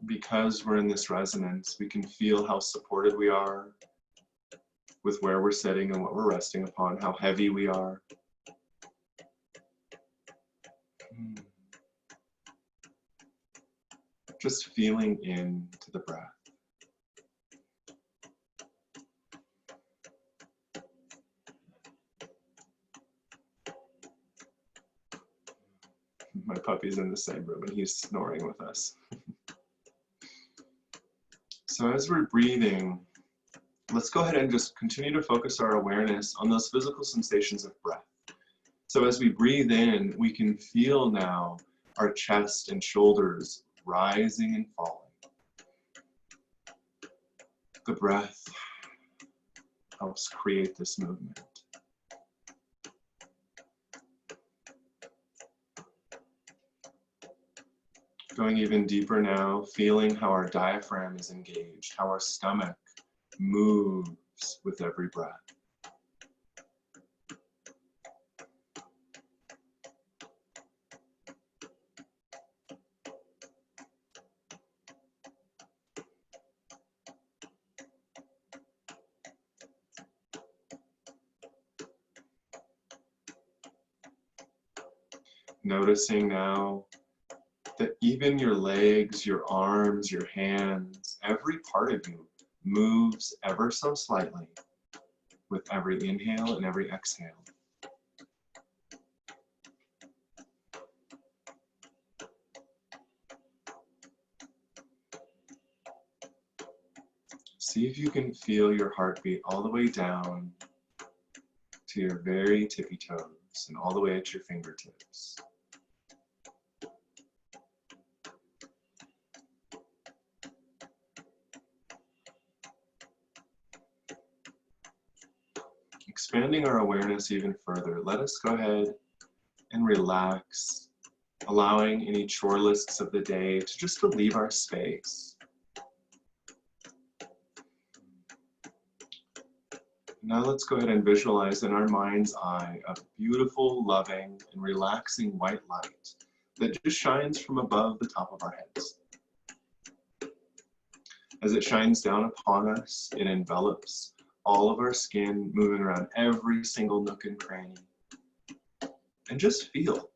S2: Because we're in this resonance, we can feel how supported we are with where we're sitting and what we're resting upon, how heavy we are. Just feeling into the breath. My puppy's in the same room and he's snoring with us. So as we're breathing, let's go ahead and just continue to focus our awareness on those physical sensations of breath. So as we breathe in, we can feel now our chest and shoulders rising and falling. The breath helps create this movement. Going even deeper now, feeling how our diaphragm is engaged, how our stomach moves with every breath. Noticing now that even your legs, your arms, your hands, every part of you moves ever so slightly with every inhale and every exhale. See if you can feel your heartbeat all the way down to your very tippy toes and all the way at your fingertips. Expanding our awareness even further, let us go ahead and relax, allowing any chore lists of the day to just leave our space. Now let's go ahead and visualize in our mind's eye a beautiful, loving, and relaxing white light that just shines from above the top of our heads. As it shines down upon us, it envelops all of our skin, moving around every single nook and cranny. And just feel.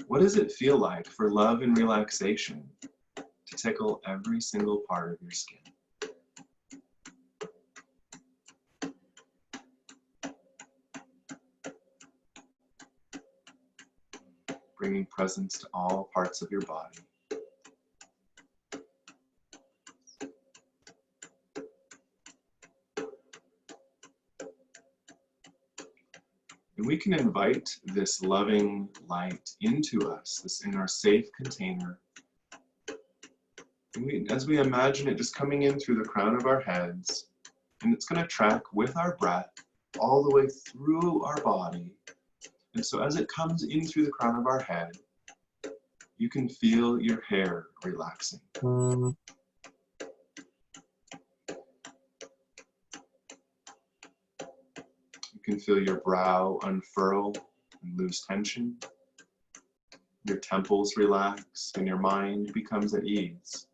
S2: What does it feel like for love and relaxation to tickle every single part of your skin? Bringing presence to all parts of your body. And we can invite this loving light into us, this in our safe container. And as we imagine it just coming in through the crown of our heads, and it's going to track with our breath all the way through our body. And so as it comes in through the crown of our head, you can feel your hair relaxing. You can feel your brow unfurl and lose tension. Your temples relax and your mind becomes at ease.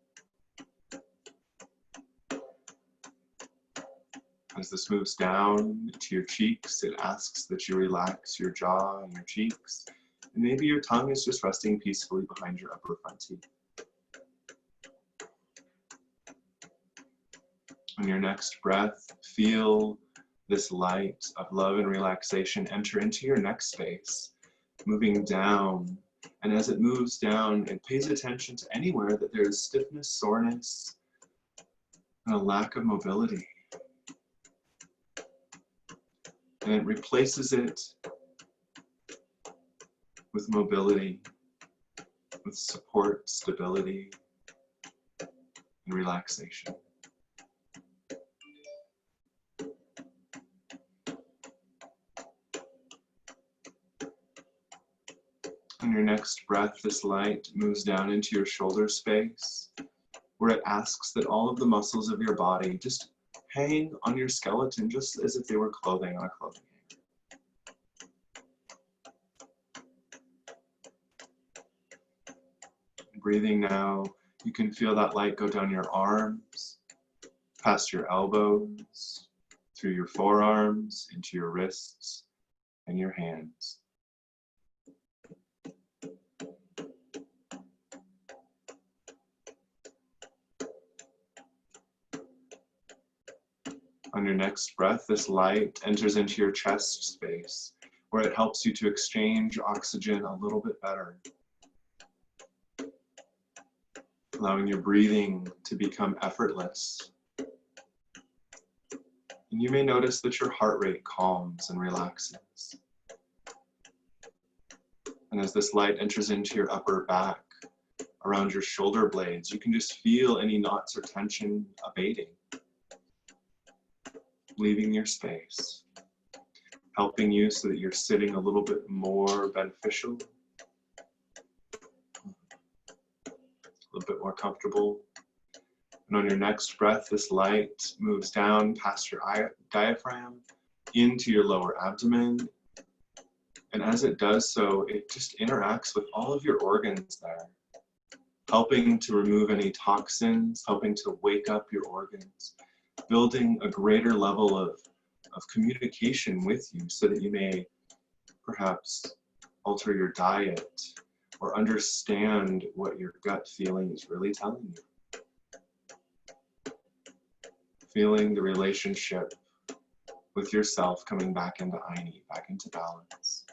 S2: As this moves down to your cheeks, it asks that you relax your jaw and your cheeks. And maybe your tongue is just resting peacefully behind your upper front teeth. On your next breath, feel this light of love and relaxation enter into your neck space, moving down. And as it moves down, it pays attention to anywhere that there is stiffness, soreness, and a lack of mobility. And it replaces it with mobility, with support, stability, and relaxation. On your next breath, this light moves down into your shoulder space, where it asks that all of the muscles of your body just hang on your skeleton, just as if they were clothing on a clothing hanger. Breathing now, you can feel that light go down your arms, past your elbows, through your forearms, into your wrists, and your hands. On your next breath, this light enters into your chest space, where it helps you to exchange oxygen a little bit better, allowing your breathing to become effortless. And you may notice that your heart rate calms and relaxes. And as this light enters into your upper back, around your shoulder blades, you can just feel any knots or tension abating, leaving your space, helping you so that you're sitting a little bit more beneficial, a little bit more comfortable. And on your next breath, this light moves down past your diaphragm into your lower abdomen. And as it does so, it just interacts with all of your organs there, helping to remove any toxins, helping to wake up your organs, building a greater level of communication with you so that you may perhaps alter your diet or understand what your gut feeling is really telling you. Feeling the relationship with yourself coming back into Aini, back into balance.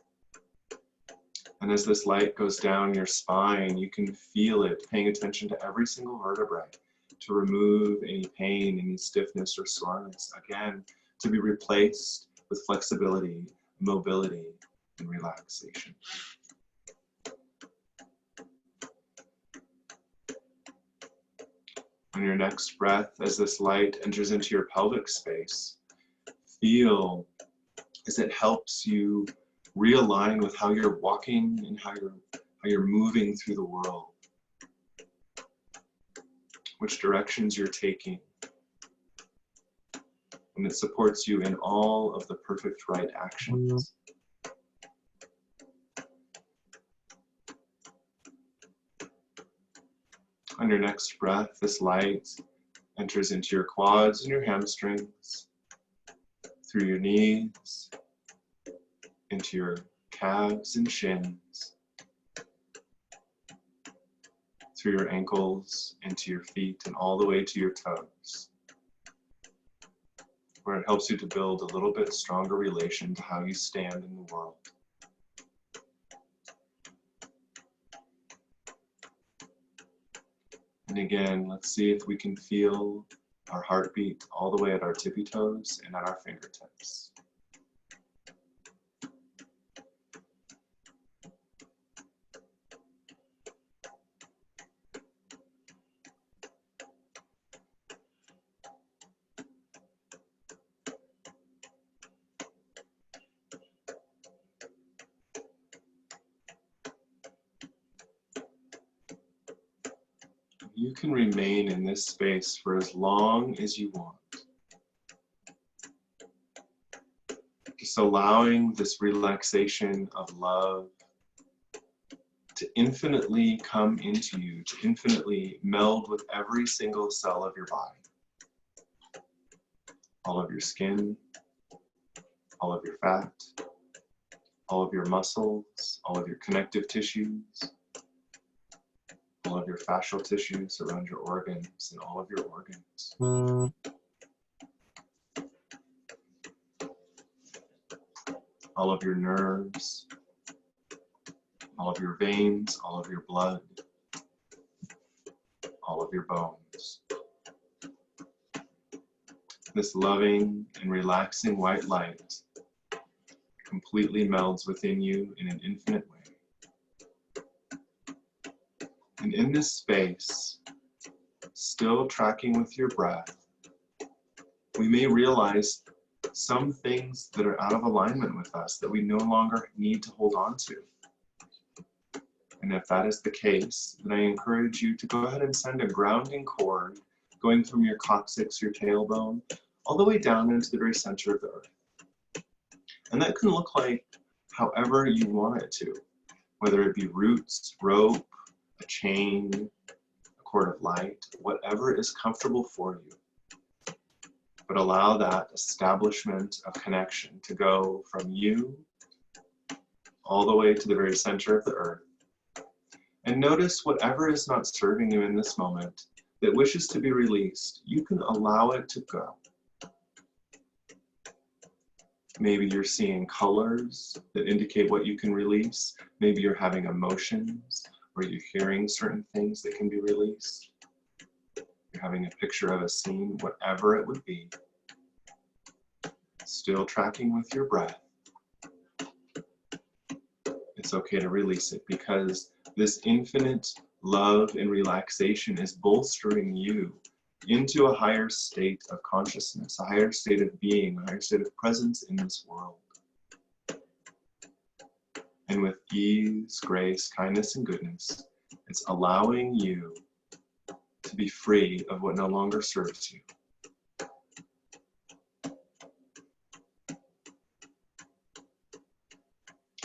S2: And as this light goes down your spine, you can feel it, paying attention to every single vertebrae to remove any pain, any stiffness or soreness, again, to be replaced with flexibility, mobility, and relaxation. On your next breath, as this light enters into your pelvic space, feel as it helps you realign with how you're walking and how you're moving through the world, which directions you're taking, and it supports you in all of the perfect right actions. On your next breath, this light enters into your quads and your hamstrings, through your knees, into your calves and shins, through your ankles, into your feet, and all the way to your toes, where it helps you to build a little bit stronger relation to how you stand in the world. And again, let's see if we can feel our heartbeat all the way at our tippy toes and at our fingertips. You can remain in this space for as long as you want. Just allowing this relaxation of love to infinitely come into you, to infinitely meld with every single cell of your body. All of your skin, all of your fat, all of your muscles, all of your connective tissues, all of your fascial tissues around your organs, and all of your organs. All of your nerves, all of your veins, all of your blood, all of your bones. This loving and relaxing white light completely melds within you in an infinite way. And in this space, still tracking with your breath, we may realize some things that are out of alignment with us that we no longer need to hold on to. And if that is the case, then I encourage you to go ahead and send a grounding cord going from your coccyx, your tailbone, all the way down into the very center of the earth. And that can look like however you want it to, whether it be roots, rope, a chain, a cord of light, whatever is comfortable for you. But allow that establishment of connection to go from you all the way to the very center of the earth. And notice whatever is not serving you in this moment that wishes to be released, you can allow it to go. Maybe you're seeing colors that indicate what you can release. Maybe you're having emotions, or you're hearing certain things that can be released. You're having a picture of a scene, whatever it would be. Still tracking with your breath. It's okay to release it because this infinite love and relaxation is bolstering you into a higher state of consciousness, a higher state of being, a higher state of presence in this world. And with ease, grace, kindness, and goodness, it's allowing you to be free of what no longer serves you.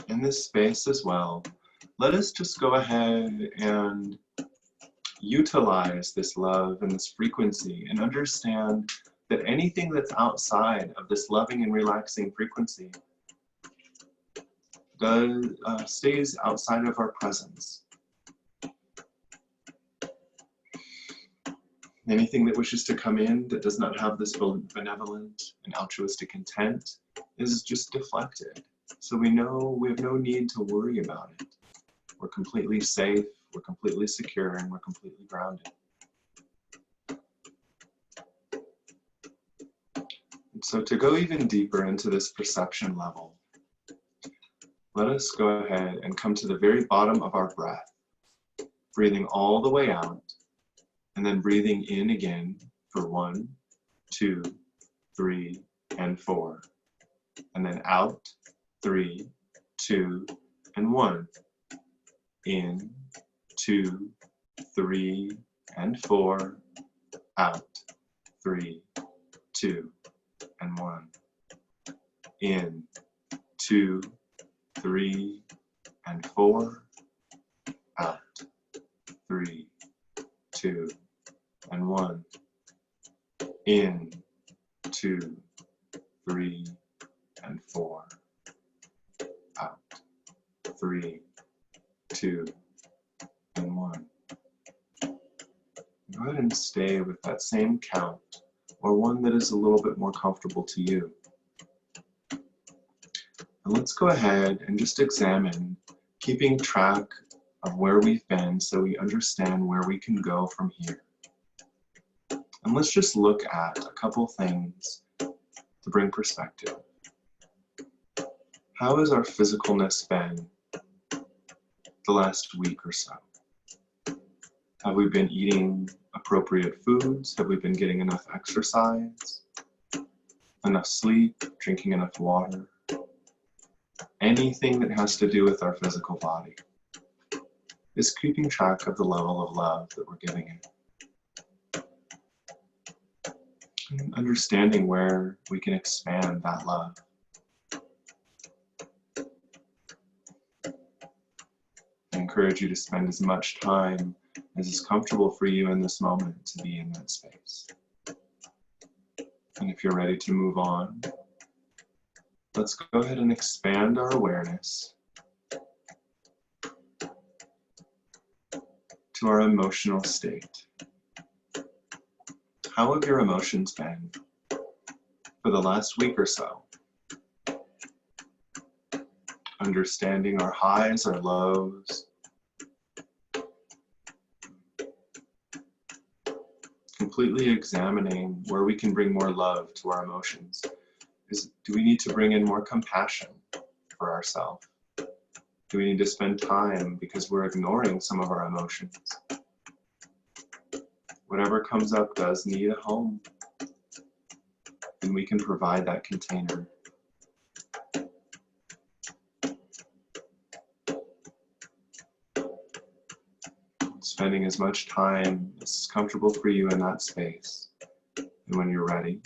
S2: In this space as well, let us just go ahead and utilize this love and this frequency and understand that anything that's outside of this loving and relaxing frequency stays outside of our presence. Anything that wishes to come in that does not have this benevolent and altruistic intent is just deflected. So we know we have no need to worry about it. We're completely safe, we're completely secure, and we're completely grounded. And so to go even deeper into this perception level, let us go ahead and come to the very bottom of our breath, breathing all the way out, and then breathing in again for 1, 2, 3, and 4. And then out, 3, 2, and 1. In, 2, 3, and 4. Out, 3, 2, and 1. In, 2, 3, and 4. Out, 3, 2, and 1. In, 2, 3, and 4. Out, 3, 2, and 1. Go ahead and stay with that same count, or one that is a little bit more comfortable to you. And let's go ahead and just examine, keeping track of where we've been so we understand where we can go from here. And let's just look at a couple things to bring perspective. How has our physicalness been the last week or so? Have we been eating appropriate foods? Have we been getting enough exercise? Enough sleep? Drinking enough water? Anything that has to do with our physical body is keeping track of the level of love that we're giving it. And understanding where we can expand that love. I encourage you to spend as much time as is comfortable for you in this moment to be in that space. And if you're ready to move on, let's go ahead and expand our awareness to our emotional state. How have your emotions been for the last week or so? Understanding our highs, our lows. Completely examining where we can bring more love to our emotions. Do we need to bring in more compassion for ourselves? Do we need to spend time because we're ignoring some of our emotions? Whatever comes up does need a home, and we can provide that container. Spending as much time as is comfortable for you in that space. And when you're ready,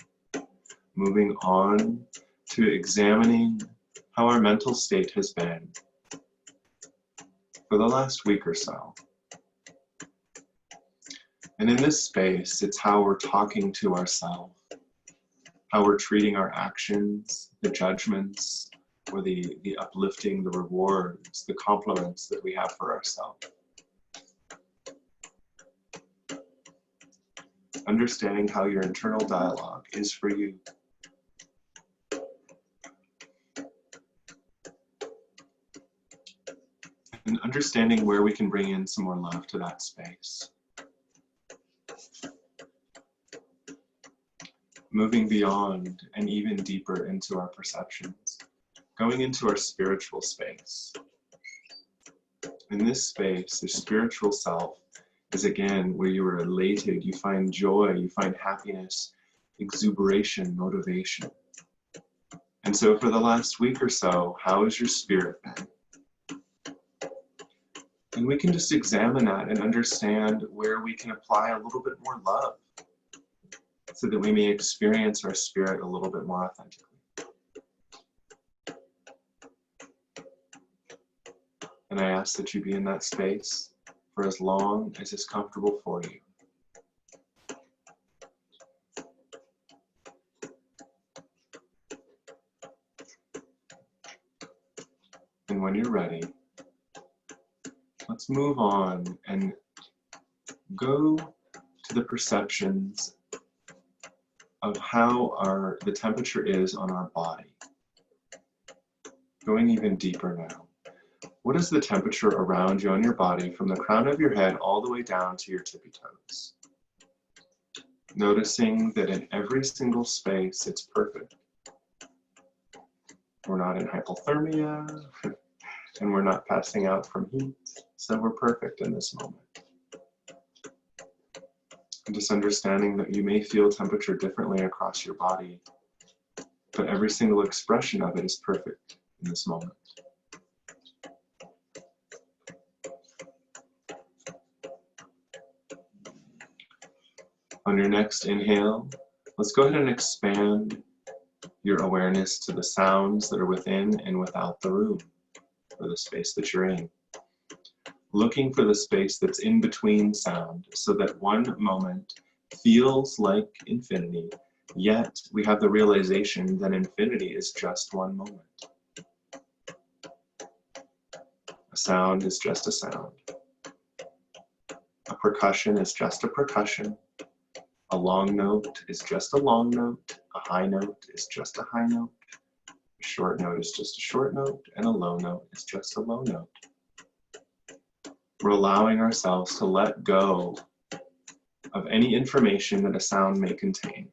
S2: moving on to examining how our mental state has been for the last week or so. And in this space, it's how we're talking to ourselves, how we're treating our actions, the judgments, or the uplifting, the rewards, the compliments that we have for ourselves. Understanding how your internal dialogue is for you. And understanding where we can bring in some more love to that space. moving beyond and even deeper into our perceptions, going into our spiritual space. In this space, the spiritual self is again where you are elated, you find joy, you find happiness, exuberation, motivation. And so for the last week or so, how has your spirit been? And we can just examine that and understand where we can apply a little bit more love so that we may experience our spirit a little bit more authentically. And I ask that you be in that space for as long as is comfortable for you. And when you're ready, let's move on and go to the perceptions of how the temperature is on our body. Going even deeper now. What is the temperature around you on your body from the crown of your head all the way down to your tippy toes? Noticing that in every single space it's perfect. We're not in hypothermia, and we're not passing out from heat, so we're perfect in this moment. And just understanding that you may feel temperature differently across your body, but every single expression of it is perfect in this moment. On your next inhale, let's go ahead and expand your awareness to the sounds that are within and without the room, or the space that you're in. Looking for the space that's in between sound, so that one moment feels like infinity, yet we have the realization that infinity is just one moment. A sound is just a sound. A percussion is just a percussion. A long note is just a long note. A high note is just a high note. A short note is just a short note. And a low note is just a low note. We're allowing ourselves to let go of any information that a sound may contain.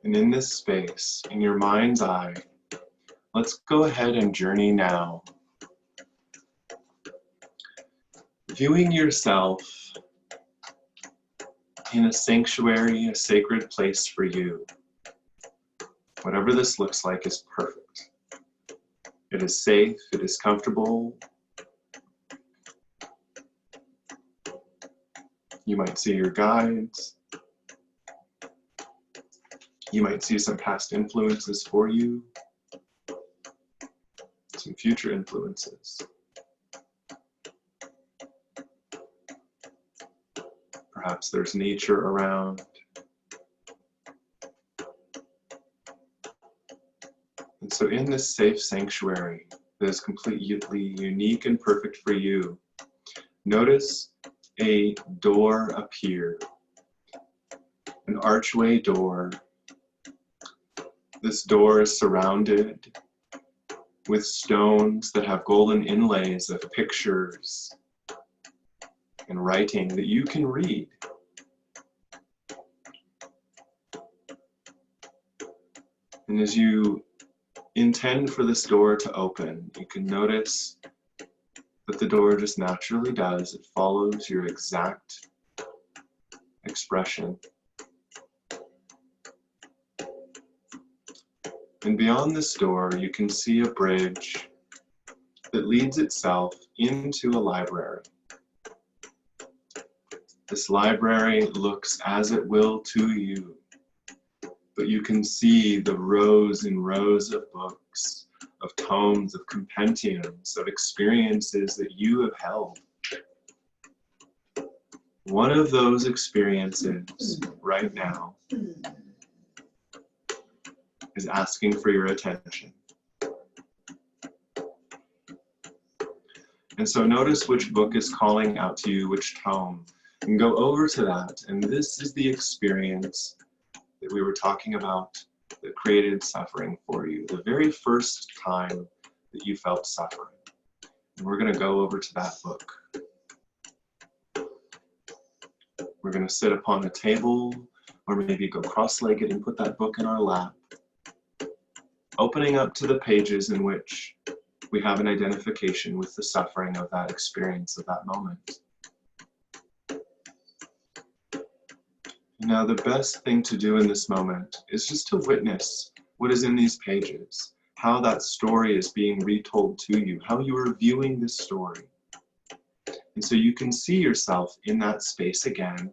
S2: And in this space, in your mind's eye, let's go ahead and journey now. Viewing yourself in a sanctuary, a sacred place for you. Whatever this looks like is perfect. It is safe, it is comfortable. You might see your guides. You might see some past influences for you, some future influences. Perhaps there's nature around. And so in this safe sanctuary that is completely unique and perfect for you, notice a door appear, an archway door. This door is surrounded with stones that have golden inlays of pictures and writing that you can read. And as you intend for this door to open, you can notice that the door just naturally does. It follows your exact expression. And beyond this door, you can see a bridge that leads itself into a library. This library looks as it will to you, but you can see the rows and rows of books, of tomes, of compendiums, of experiences that you have held. One of those experiences right now is asking for your attention. And so notice which book is calling out to you, which tome, and go over to that. And this is the experience that we were talking about that created suffering for you, the very first time that you felt suffering. And we're going to go over to that book. We're going to sit upon a table, or maybe go cross-legged and put that book in our lap, opening up to the pages in which we have an identification with the suffering of that experience, of that moment. Now, the best thing to do in this moment is just to witness what is in these pages, how that story is being retold to you, how you are viewing this story. And so you can see yourself in that space again,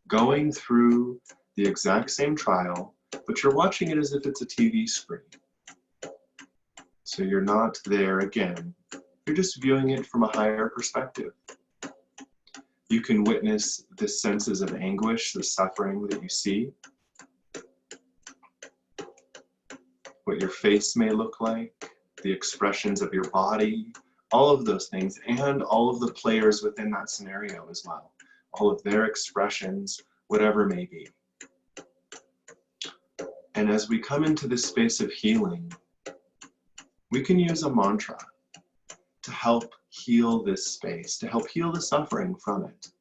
S2: going through the exact same trial, but you're watching it as if it's a TV screen. So you're not there again. You're just viewing it from a higher perspective. You can witness the senses of anguish, the suffering that you see, what your face may look like, the expressions of your body, all of those things, and all of the players within that scenario as well. All of their expressions, whatever may be. And as we come into this space of healing, we can use a mantra to help heal this space, to help heal the suffering from it.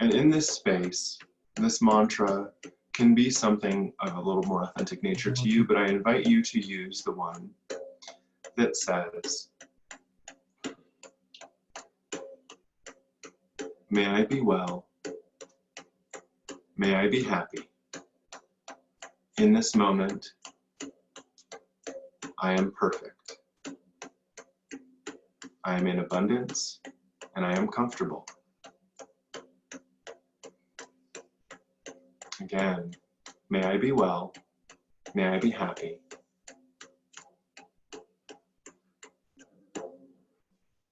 S2: And in this space, this mantra can be something of a little more authentic nature to you, but I invite you to use the one that says, "May I be well, may I be happy. In this moment, I am perfect. I am in abundance, and I am comfortable." Again, may I be well, may I be happy.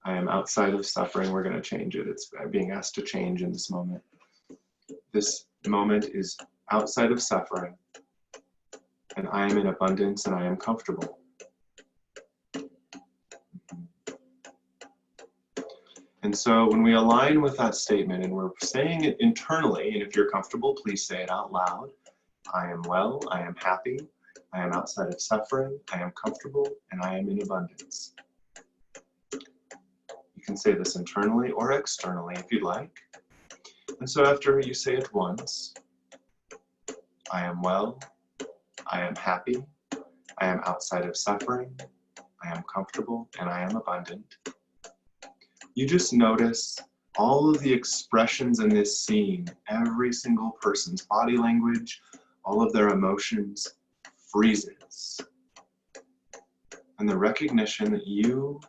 S2: I am outside of suffering. We're going to change it. It's being asked to change in this moment. This moment is outside of suffering, and I am in abundance, and I am comfortable. And so when we align with that statement and we're saying it internally, and if you're comfortable, please say it out loud. I am well, I am happy, I am outside of suffering, I am comfortable, and I am in abundance. You can say this internally or externally if you'd like. And so after you say it once, I am well, I am happy, I am outside of suffering, I am comfortable, and I am abundant. You just notice all of the expressions in this scene, every single person's body language, all of their emotions freezes. And the recognition that you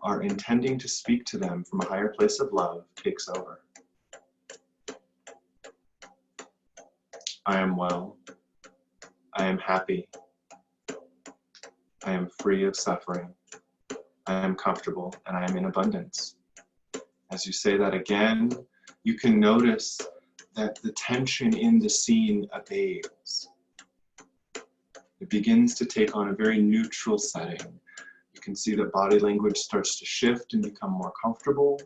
S2: are intending to speak to them from a higher place of love takes over. I am well. I am happy. I am free of suffering. I am comfortable, and I am in abundance. As you say that again, you can notice that the tension in the scene abates. It begins to take on a very neutral setting. You can see that body language starts to shift and become more comfortable.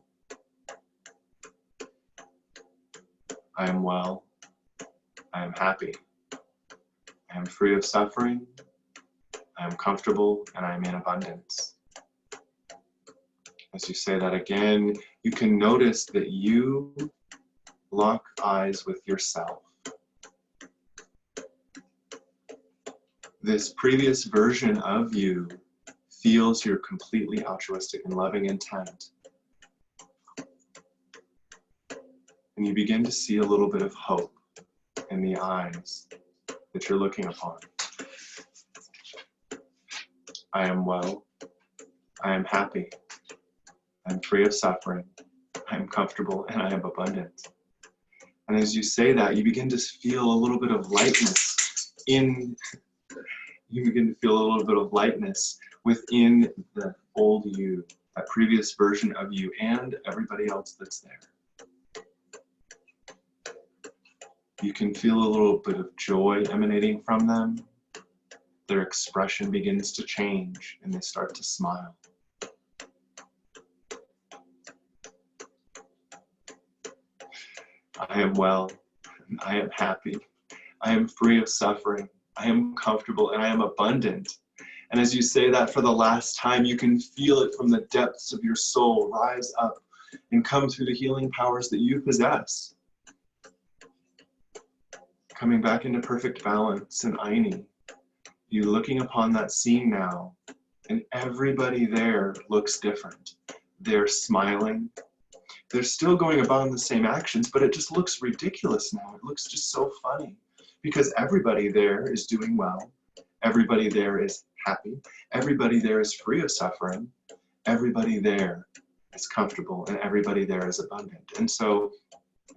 S2: I am well. I am happy. I am free of suffering. I am comfortable, and I am in abundance. As you say that again, you can notice that you lock eyes with yourself. This previous version of you feels your completely altruistic and loving intent. And you begin to see a little bit of hope in the eyes that you're looking upon. I am well. I am happy. I'm free of suffering, I'm comfortable, and I am abundant. And as you say that, you begin to feel a little bit of lightness within the old you, that previous version of you, and everybody else that's there. You can feel a little bit of joy emanating from them. Their expression begins to change, and they start to smile. I am well. I am happy. I am free of suffering. I am comfortable and I am abundant. And as you say that for the last time, you can feel it from the depths of your soul rise up and come through the healing powers that you possess. Coming back into perfect balance and Aini. You looking upon that scene now, and everybody there looks different. They're smiling. They're still going about the same actions, but it just looks ridiculous now. It looks just so funny because everybody there is doing well. Everybody there is happy. Everybody there is free of suffering. Everybody there is comfortable, and everybody there is abundant. And so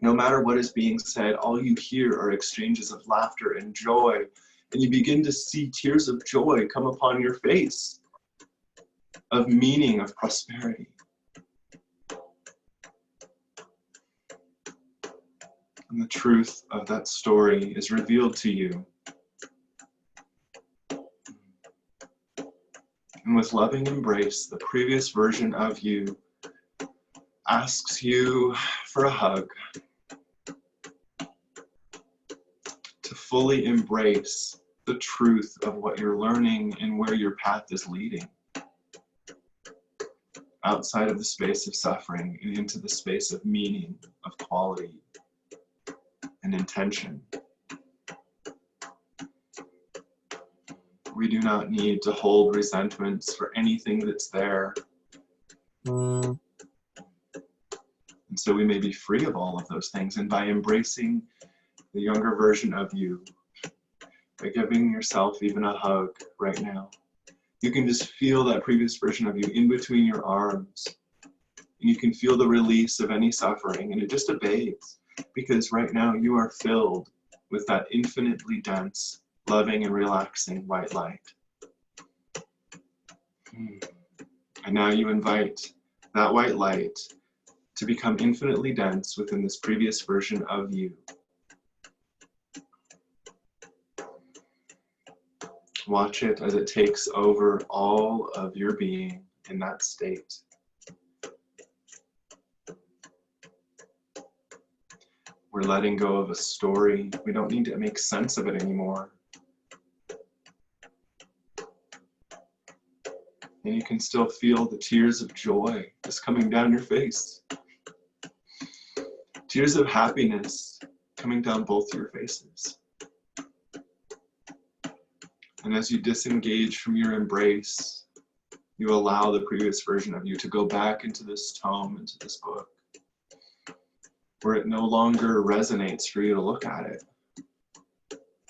S2: no matter what is being said, all you hear are exchanges of laughter and joy, and you begin to see tears of joy come upon your face, of meaning, of prosperity. And the truth of that story is revealed to you. And with loving embrace, the previous version of you asks you for a hug, to fully embrace the truth of what you're learning and where your path is leading, outside of the space of suffering and into the space of meaning, of quality, and intention. We do not need to hold resentments for anything that's there. And so we may be free of all of those things. And by embracing the younger version of you, by giving yourself even a hug right now, you can just feel that previous version of you in between your arms. And you can feel the release of any suffering, and it just abates. Because right now you are filled with that infinitely dense, loving and relaxing white light. And now you invite that white light to become infinitely dense within this previous version of you. Watch it as it takes over all of your being in that state. We're letting go of a story. We don't need to make sense of it anymore. And you can still feel the tears of joy just coming down your face. Tears of happiness coming down both your faces. And as you disengage from your embrace, you allow the previous version of you to go back into this tome, into this book, where it no longer resonates for you to look at it.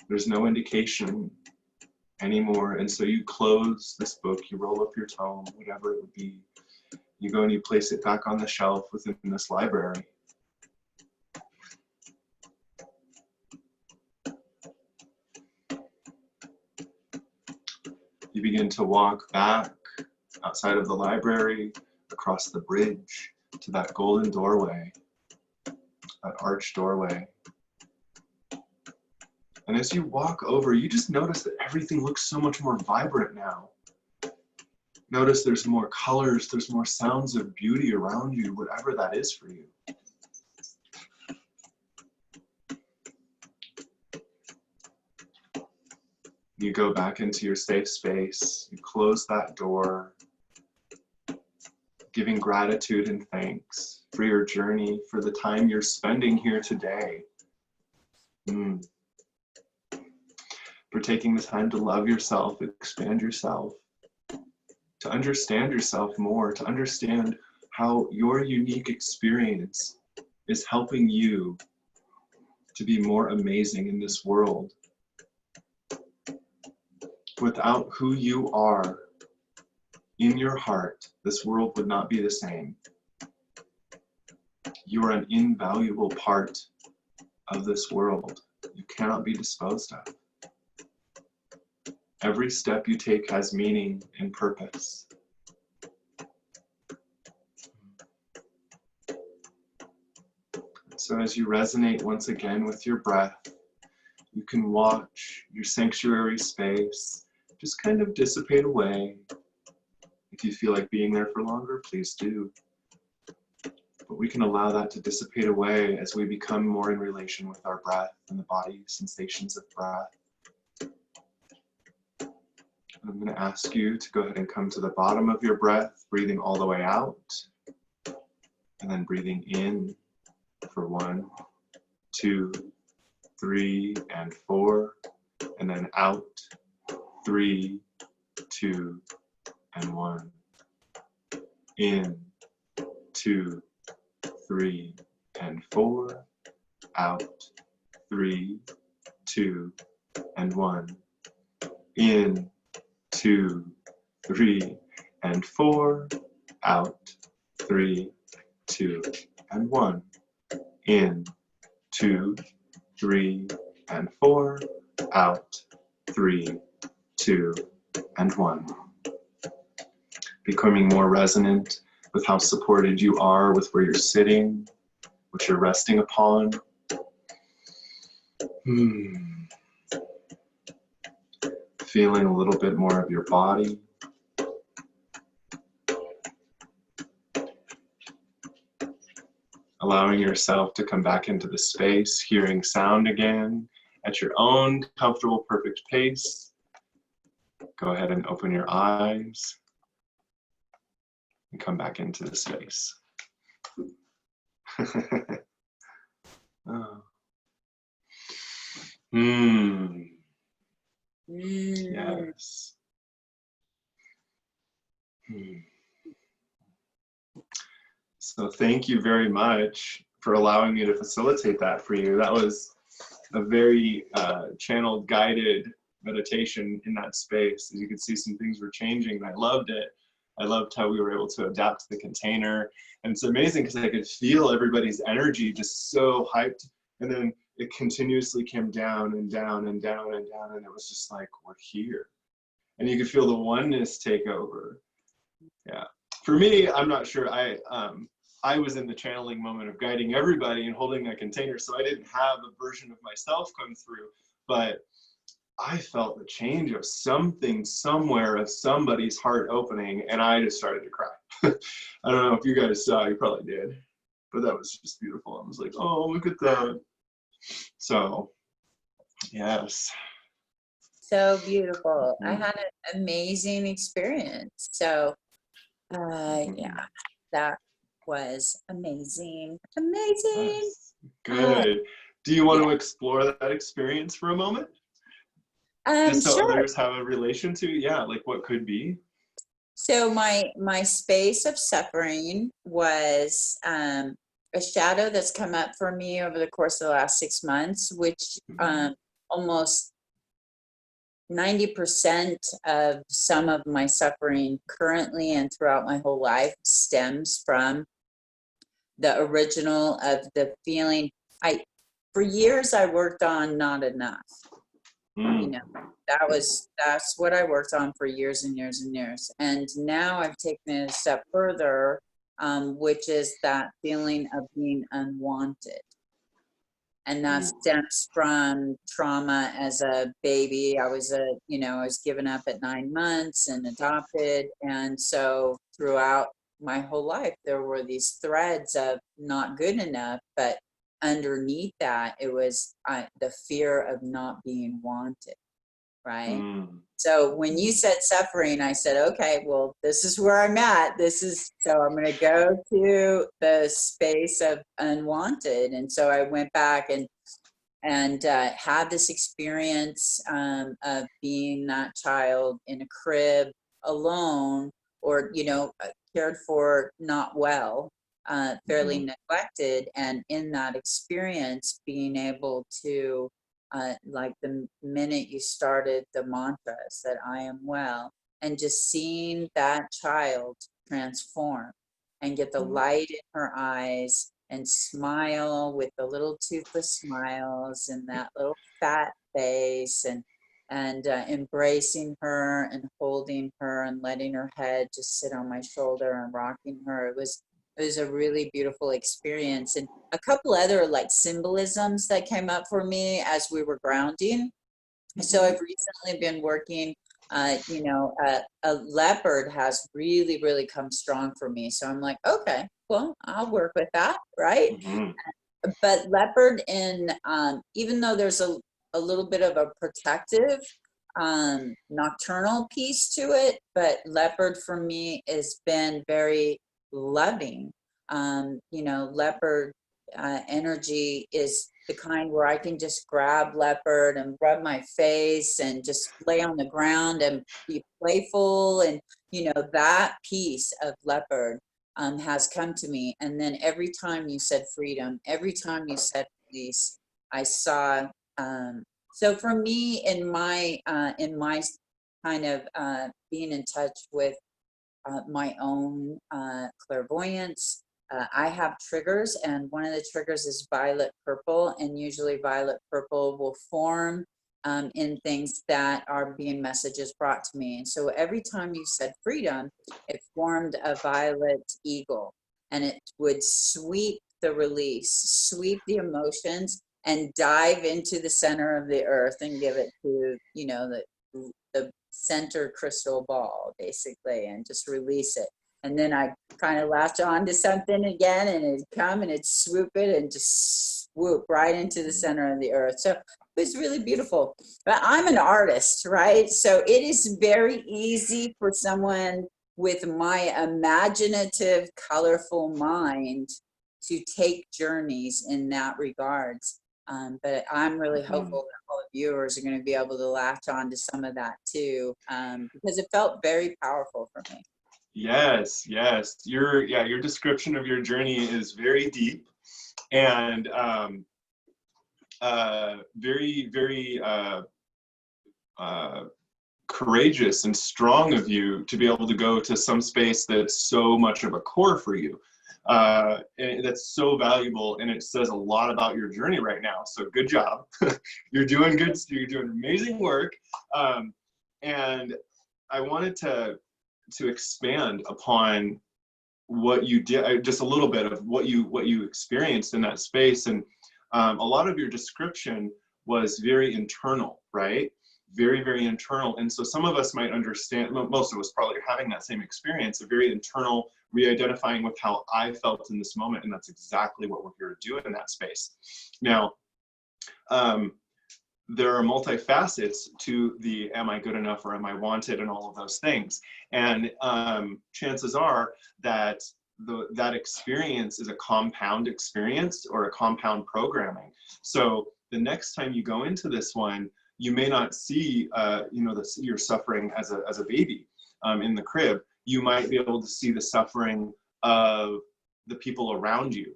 S2: There's no indication anymore. And so you close this book, you roll up your tome, whatever it would be. You go and you place it back on the shelf within this library. You begin to walk back outside of the library, across the bridge to that golden doorway, that arched doorway. And as you walk over, you just notice that everything looks so much more vibrant now. Notice there's more colors, there's more sounds of beauty around you, whatever that is for you. You go back into your safe space, you close that door, giving gratitude and thanks for your journey, for the time you're spending here today. For taking the time to love yourself, expand yourself, to understand yourself more, to understand how your unique experience is helping you to be more amazing in this world. Without who you are in your heart, this world would not be the same. You are an invaluable part of this world. You cannot be disposed of. Every step you take has meaning and purpose. So as you resonate once again with your breath, you can watch your sanctuary space just kind of dissipate away. If you feel like being there for longer, please do. But we can allow that to dissipate away as we become more in relation with our breath and the body sensations of breath. And I'm going to ask you to go ahead and come to the bottom of your breath, breathing all the way out, and then breathing in for 1, 2, 3, and 4, and then out, 3, 2, and 1. In, 2, 3, and 4, out, 3, 2, and 1. In, 2, 3, and 4, out, 3, 2, and 1. In, 2, 3, and 4, out, 3, 2, and 1. Becoming more resonant with how supported you are with where you're sitting, what you're resting upon. Feeling a little bit more of your body. Allowing yourself to come back into the space, hearing sound again at your own comfortable, perfect pace. Go ahead and open your eyes and come back into the space. Oh. Yes. So thank you very much for allowing me to facilitate that for you. That was a very channeled, guided meditation in that space. As you could see, some things were changing, and I loved it. I loved how we were able to adapt to the container. And it's amazing because I could feel everybody's energy just so hyped. And then it continuously came down and down and down and down. And it was just like, we're here. And you could feel the oneness take over. Yeah. For me, I'm not sure. I was in the channeling moment of guiding everybody and holding that container. So I didn't have a version of myself come through. But I felt the change of something somewhere, of somebody's heart opening, and I just started to cry. I don't know if you guys saw, you probably did, but that was just beautiful. I was like, oh, look at that. So, yes.
S1: So beautiful. I had an amazing experience. So, yeah, that was amazing. Amazing.
S2: Yes. Good. Do you want to explore that experience for a moment? Just so
S1: Sure.
S2: others have a relation to, like what could be.
S1: So my space of suffering was a shadow that's come up for me over the course of the last 6 months, which almost 90% of some of my suffering currently and throughout my whole life stems from the original of the feeling. For years I worked on not enough. You know, that's what I worked on for years and years and years. And now I've taken it a step further, which is that feeling of being unwanted. And that stems from trauma as a baby. I was given up at 9 months and adopted. And so throughout my whole life, there were these threads of not good enough, but underneath that, it was the fear of not being wanted, right? So when you said suffering, I said, okay, well, this is where I'm at. So I'm going to go to the space of unwanted. And so I went back and had this experience of being that child in a crib alone, or, cared for not well, fairly neglected. And in that experience, being able to, like the minute you started the mantras that I am well, and just seeing that child transform and get the light in her eyes and smile with the little toothless smiles and that little fat face, and embracing her and holding her and letting her head just sit on my shoulder and rocking her. It was a really beautiful experience. And a couple other like symbolisms that came up for me as we were grounding. So I've recently been working you know, a leopard has really, really come strong for me. So I'm like, okay, well, I'll work with that, right?
S2: Hmm.
S1: But leopard in, even though there's a little bit of a protective, nocturnal piece to it, but leopard for me has been very loving. You know, leopard energy is the kind where I can just grab leopard and rub my face and just lay on the ground and be playful. And, you know, that piece of leopard has come to me. And then every time you said freedom, every time you said release, I saw. So for me, in my kind of being in touch with my own clairvoyance, I have triggers, and one of the triggers is violet purple, and usually violet purple will form in things that are being messages brought to me. And so every time you said freedom, it formed a violet eagle, and it would sweep the release, sweep the emotions, and dive into the center of the earth and give it to, you know, the center crystal ball, basically, and just release it. And then I kind of latch on to something again, and it'd come and it'd swoop it and just swoop right into the center of the earth. So it was really beautiful. But I'm an artist, right? So it is very easy for someone with my imaginative, colorful mind to take journeys in that regards. But I'm really hopeful that all the viewers are going to be able to latch on to some of that too, because it felt very powerful for me.
S2: Yes, yes. Your description of your journey is very deep and very, very courageous and strong of you to be able to go to some space that's so much of a core for you. And that's so valuable, and it says a lot about your journey right now. So good job. You're doing good. You're doing amazing work. And I wanted to expand upon what you did, just a little bit of what you experienced in that space. And a lot of your description was very internal, right? Very, very internal. And so some of us might understand, most of us probably are having that same experience, a very internal re-identifying with how I felt in this moment. And that's exactly what we're here to do in that space. Now, there are multifacets to the am I good enough or am I wanted and all of those things. And chances are that that experience is a compound experience or a compound programming. So the next time you go into this one, you may not see your suffering as a baby in the crib. You might be able to see the suffering of the people around you,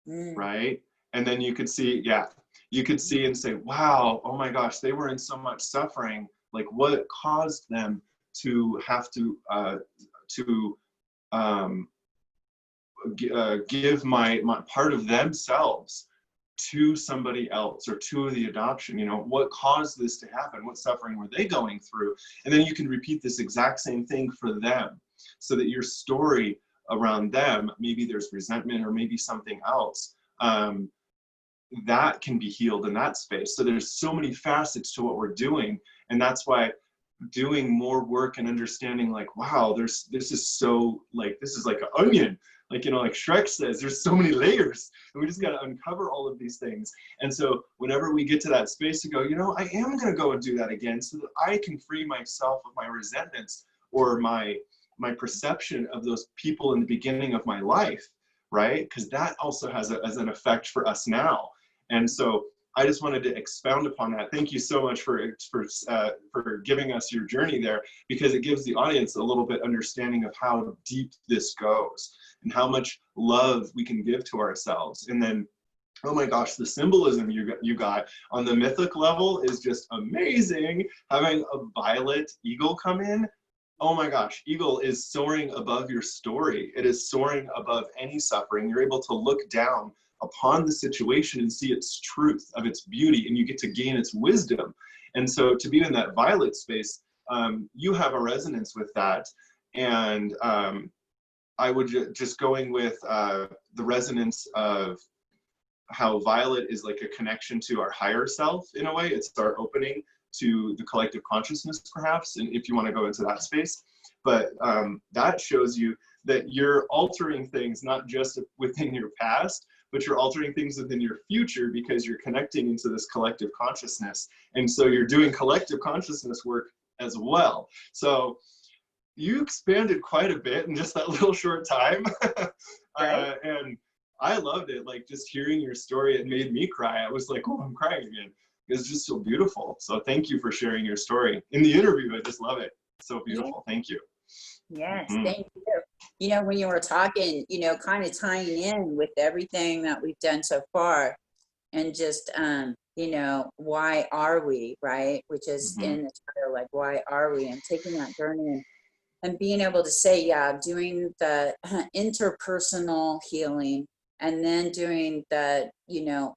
S2: right? And then you could see, you could see and say, wow, oh my gosh, they were in so much suffering. Like, what caused them to have to give my part of themselves to somebody else or to the adoption? You know, what caused this to happen? What suffering were they going through? And then you can repeat this exact same thing for them, so that your story around them, maybe there's resentment or maybe something else, that can be healed in that space. So there's so many facets to what we're doing, and that's why doing more work and understanding, like, wow, this is like an onion, like, you know, like Shrek says, there's so many layers, and we just got to uncover all of these things. And so whenever we get to that space to go, you know, I am going to go and do that again, so that I can free myself of my resentments or my perception of those people in the beginning of my life, right? Because that also has an effect for us now. And so I just wanted to expound upon that. Thank you so much for giving us your journey there, because it gives the audience a little bit understanding of how deep this goes and how much love we can give to ourselves. And then, oh my gosh, the symbolism you got on the mythic level is just amazing. Having a violet eagle come in, oh my gosh, eagle is soaring above your story. It is soaring above any suffering. You're able to look down upon the situation and see its truth of its beauty, and you get to gain its wisdom. And so to be in that violet space, you have a resonance with that. And I would just going with the resonance of how violet is like a connection to our higher self in a way. It's our opening to the collective consciousness, perhaps, and if you want to go into that space. But that shows you that you're altering things not just within your past, but you're altering things within your future, because you're connecting into this collective consciousness. And so you're doing collective consciousness work as well. So you expanded quite a bit in just that little short time.
S1: Right.
S2: And I loved it. Like, just hearing your story, it made me cry. I was like, oh, I'm crying again. It's just so beautiful. So thank you for sharing your story. In the interview, I just love it. So beautiful. Thank you.
S1: Yes,
S2: Mhm.
S1: thank you. You know, when you were talking, you know, kind of tying in with everything that we've done so far, and just, you know, why are we, right? Which is
S2: Mhm.
S1: in the title, like, why are we? And taking that journey and being able to say, yeah, doing the interpersonal healing, and then doing the, you know,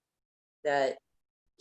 S1: the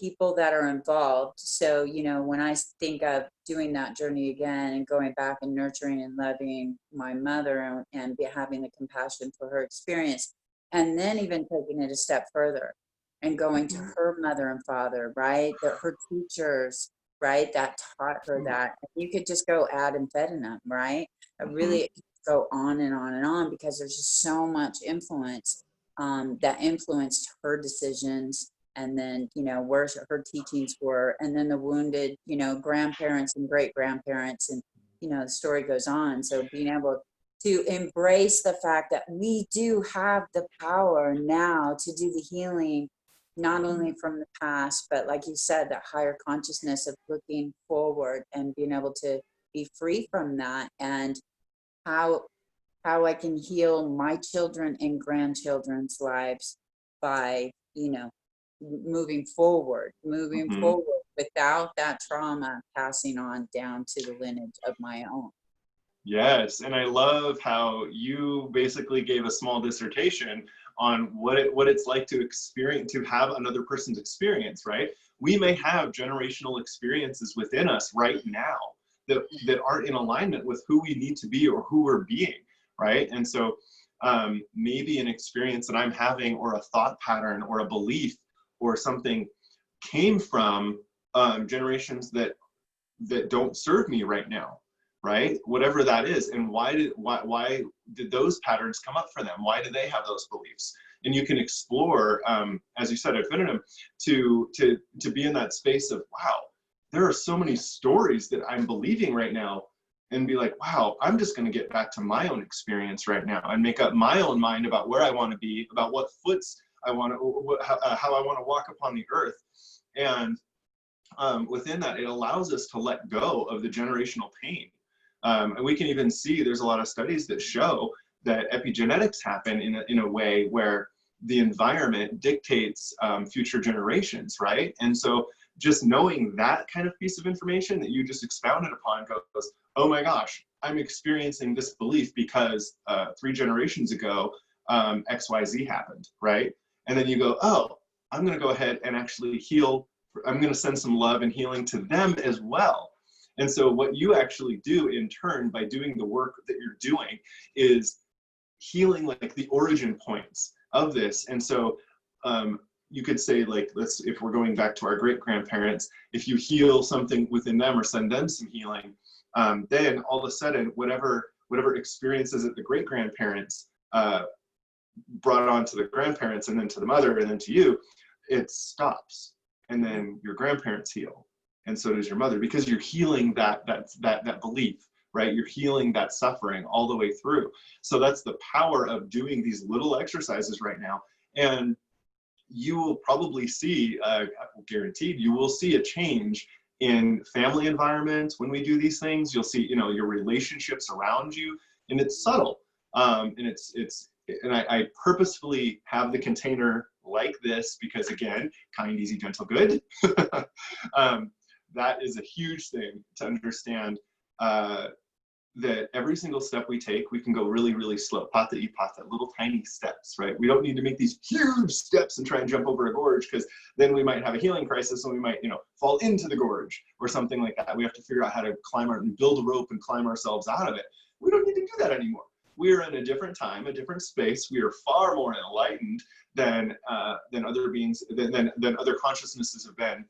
S1: people that are involved. So, you know, when I think of doing that journey again and going back and nurturing and loving my mother, and having the compassion for her experience, and then even taking it a step further and going to her mother and father, right? Her teachers, right? That taught her that. You could just go ad infinitum, right? I really go on and on and on, because there's just so much influence that influenced her decisions, and then, you know, where her teachings were, and then the wounded, you know, grandparents and great grandparents, and, you know, the story goes on. So being able to embrace the fact that we do have the power now to do the healing, not only from the past, but like you said, that higher consciousness of looking forward and being able to be free from that, and how I can heal my children and grandchildren's lives by, you know, moving forward
S2: Mhm.
S1: without that trauma passing on down to the lineage of my own.
S2: Yes, and I love how you basically gave a small dissertation on what it's like to experience, to have another person's experience, right? We may have generational experiences within us right now that aren't in alignment with who we need to be or who we're being, right? And so maybe an experience that I'm having, or a thought pattern, or a belief, or something came from generations that don't serve me right now, right? Whatever that is. And why did those patterns come up for them? Why do they have those beliefs? And you can explore, as you said, ad infinitum, to be in that space of, wow, there are so many stories that I'm believing right now, and be like, wow, I'm just going to get back to my own experience right now and make up my own mind about where I want to be, about what foots I want to, how I want to walk upon the earth. And within that, it allows us to let go of the generational pain. And we can even see, there's a lot of studies that show that epigenetics happen in a way where the environment dictates future generations, right? And so just knowing that kind of piece of information that you just expounded upon goes, oh my gosh, I'm experiencing this belief because 3 generations ago, XYZ happened, right? And then you go, oh, I'm going to go ahead and actually heal. I'm going to send some love and healing to them as well. And so what you actually do in turn, by doing the work that you're doing, is healing like the origin points of this. And so you could say, like, if we're going back to our great grandparents, if you heal something within them or send them some healing, then all of a sudden, whatever experiences that the great grandparents brought on to the grandparents, and then to the mother, and then to you, it stops. And then your grandparents heal, and so does your mother, because you're healing that belief, right? You're healing that suffering all the way through. So that's the power of doing these little exercises right now. And you will probably see, guaranteed, you will see a change in family environments when we do these things. You'll see, you know, your relationships around you, and it's subtle. And I purposefully have the container like this because, again, kind, easy, gentle, good. That is a huge thing to understand, that every single step we take, we can go really, really slow. Pata y pata, little tiny steps, right? We don't need to make these huge steps and try and jump over a gorge, because then we might have a healing crisis and we might, you know, fall into the gorge or something like that. We have to figure out how to climb and build a rope and climb ourselves out of it. We don't need to do that anymore. We are in a different time, a different space. We are far more enlightened than other beings, than other consciousnesses have been.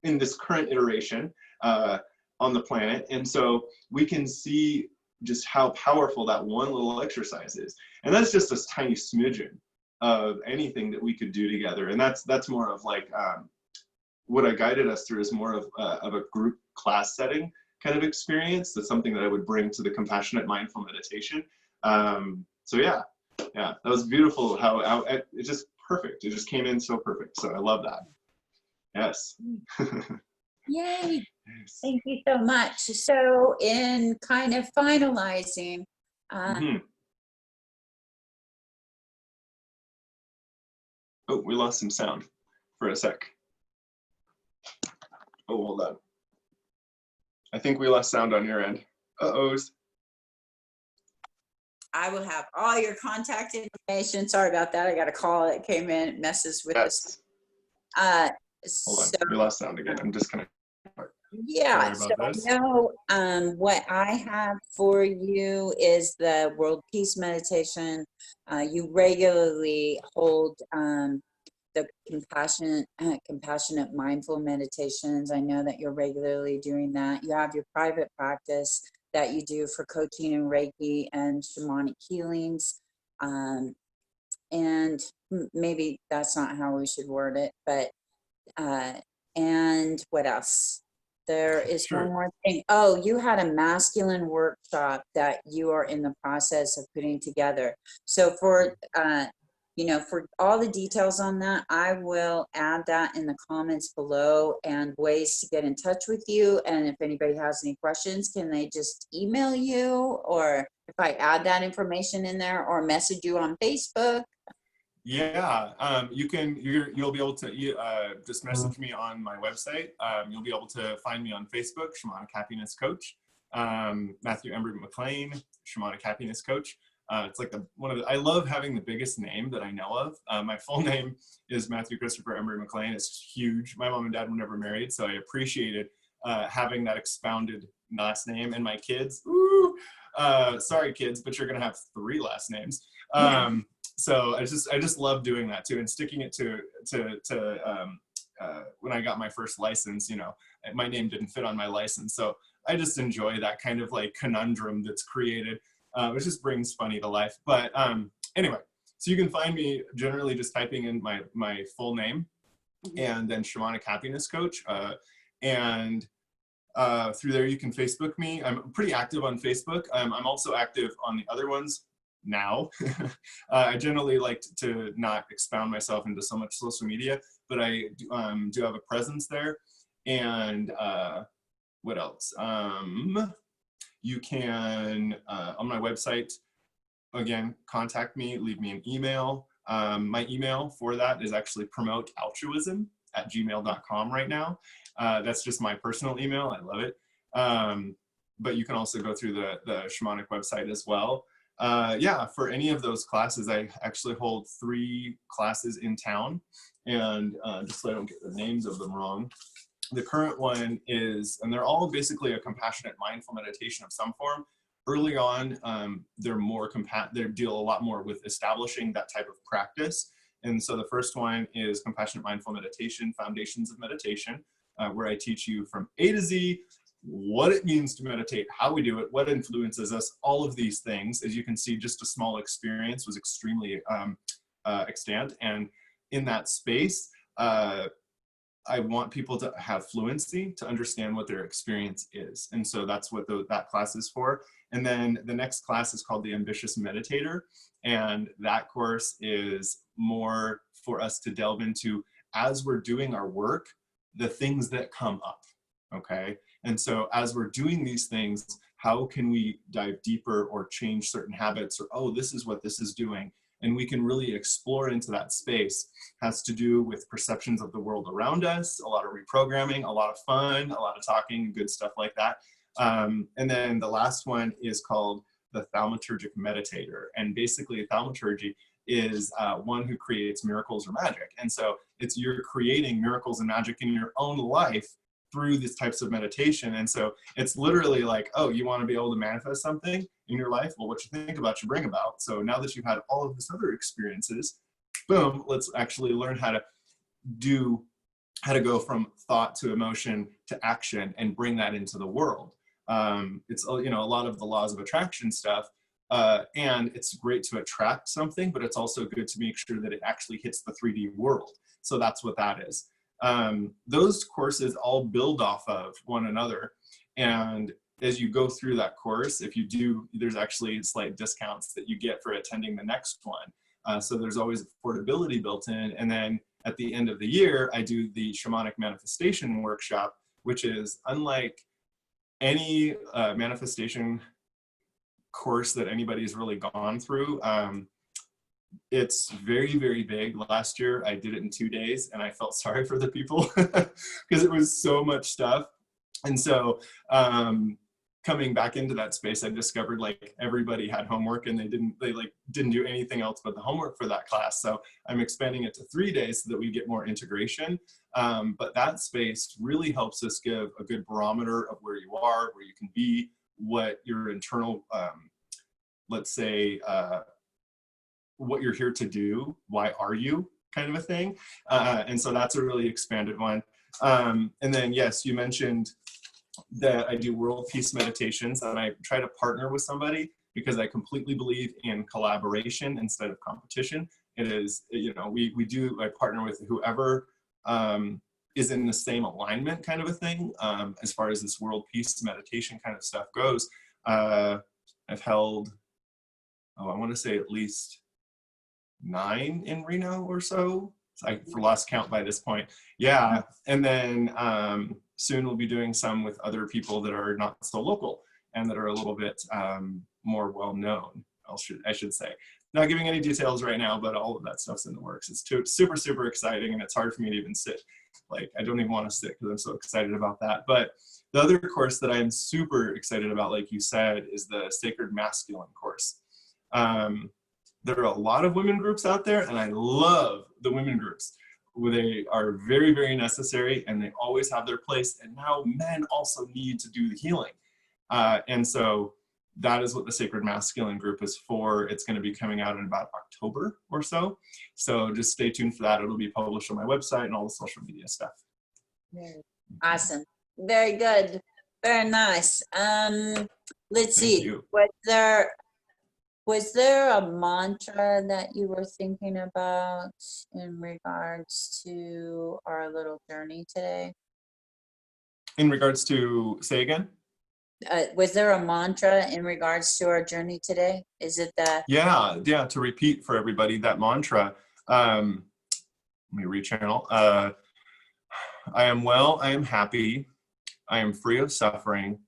S2: in this current iteration on the planet. And so we can see just how powerful that one little exercise is. And that's just a tiny smidgen of anything that we could do together. And that's more of like, what I guided us through is more of a group class setting kind of experience. That's something that I would bring to the compassionate mindful meditation. So yeah, that was beautiful how it just perfect. It just came in so perfect. So I love that. Yes.
S1: Yay.
S2: Yes.
S1: Thank you so much. So in kind of finalizing,
S2: Oh, we lost some sound for a sec. Oh, hold on. I think we lost sound on your end. Uh-oh.
S1: I will have all your contact information. Sorry about that. I got a call that came in. It messes with us.
S2: Hold on,
S1: So,
S2: we lost sound again. I'm just gonna.
S1: yeah,
S2: Sorry
S1: so
S2: about
S1: I
S2: this.
S1: know what I have for you is the World Peace Meditation. You regularly hold the compassionate mindful meditations. I know that you're regularly doing that. You have your private practice that you do for coaching and Reiki and shamanic healings. And maybe that's not how we should word it, but and what else? There is
S2: Sure.
S1: one more thing. Oh, you had a masculine workshop that you are in the process of putting together. So for for all the details on that, I will add that in the comments below and ways to get in touch with you. And if anybody has any questions, can they just email you, or if I add that information in there, or message you on Facebook?
S2: Yeah, you'll be able to just message me on my website. You'll be able to find me on Facebook, Shamanic Happiness Coach, Matthew Embrey-McClain, Shamanic Happiness Coach. It's like I love having the biggest name that I know of. My full name is Matthew Christopher Embrey-McClain. It's huge. My mom and dad were never married, so I appreciated having that expounded last name. And my kids, sorry kids, but you're gonna have 3 last names. So I just love doing that too, and sticking it to when I got my first license, my name didn't fit on my license. So I just enjoy that kind of like conundrum that's created. It just brings funny to life. But anyway, so you can find me generally just typing in my full name and then Shamanic Happiness Coach. And through there you can Facebook me. I'm pretty active on Facebook. I'm also active on the other ones now. I generally like to not expound myself into so much social media, but I do have a presence there. And what else? You can, on my website, again, contact me, leave me an email. My email for that is actually promotealtruism@gmail.com right now. That's just my personal email. I love it. But you can also go through the Shamanic website as well. Yeah, for any of those classes, I actually hold 3 classes in town. And just so I don't get the names of them wrong, the current one is, and they're all basically a compassionate mindful meditation of some form. Early on, they deal a lot more with establishing that type of practice. And so the first one is Compassionate Mindful Meditation, Foundations of Meditation, where I teach you from A to Z, what it means to meditate, how we do it, what influences us, all of these things. As you can see, just a small experience was extremely extant. And in that space, I want people to have fluency, to understand what their experience is. And so that's what that class is for. And then the next class is called the Ambitious Meditator. And that course is more for us to delve into, as we're doing our work, the things that come up, okay? And so as we're doing these things, how can we dive deeper or change certain habits, or, oh, this is what this is doing. And we can really explore into that space. Has to do with perceptions of the world around us, a lot of reprogramming, a lot of fun, a lot of talking, good stuff like that. And then the last one is called the Thaumaturgic Meditator. And basically thaumaturgy is one who creates miracles or magic. And so you're creating miracles and magic in your own life through these types of meditation. And so it's literally like, oh, you want to be able to manifest something in your life? Well, what you think about, you bring about. So now that you've had all of this other experiences, boom, let's actually learn how to do how to go from thought to emotion to action and bring that into the world. It's, you know, a lot of the laws of attraction stuff, and it's great to attract something, but it's also good to make sure that it actually hits the 3D world. So that's what that is. Those courses all build off of one another. And as you go through that course, if you do, there's actually slight discounts that you get for attending the next one. So there's always affordability built in. And then at the end of the year, I do the Shamanic Manifestation Workshop, which is unlike any manifestation course that anybody's really gone through. It's very, very big. Last year, I did it in 2 days, and I felt sorry for the people because it was so much stuff. And so coming back into that space, I discovered like everybody had homework, and they didn't do anything else but the homework for that class. So I'm expanding it to 3 days so that we get more integration. But that space really helps us give a good barometer of where you are, where you can be, what your internal, let's say, what you're here to do, why are you, kind of a thing. And so that's a really expanded one. And then, yes, you mentioned that I do world peace meditations, and I try to partner with somebody because I completely believe in collaboration instead of competition. It is, you know, I partner with whoever is in the same alignment, kind of a thing. As far as this world peace meditation kind of stuff goes, I've held, I want to say at least 9 in Reno or so. I lost count by this point. Yeah, and then soon we'll be doing some with other people that are not so local and that are a little bit more well-known, I should say. Not giving any details right now, but all of that stuff's in the works. It's super, super exciting, and it's hard for me to even sit. Like, I don't even want to sit because I'm so excited about that. But the other course that I'm super excited about, like you said, is the Sacred Masculine course. There are a lot of women groups out there, and I love the women groups. They are very, very necessary, and they always have their place. And now men also need to do the healing. And so that is what the Sacred Masculine group is for. It's going to be coming out in about October or so. So just stay tuned for that. It'll be published on my website and all the social media stuff.
S1: Awesome. Very good. Very nice. Let's see. Was there a mantra that you were thinking about in regards to our little journey today?
S2: In regards to, say again?
S1: Was there a mantra in regards to our journey today? Is it that?
S2: Yeah, to repeat for everybody, that mantra. Let me rechannel. I am well, I am happy, I am free of suffering,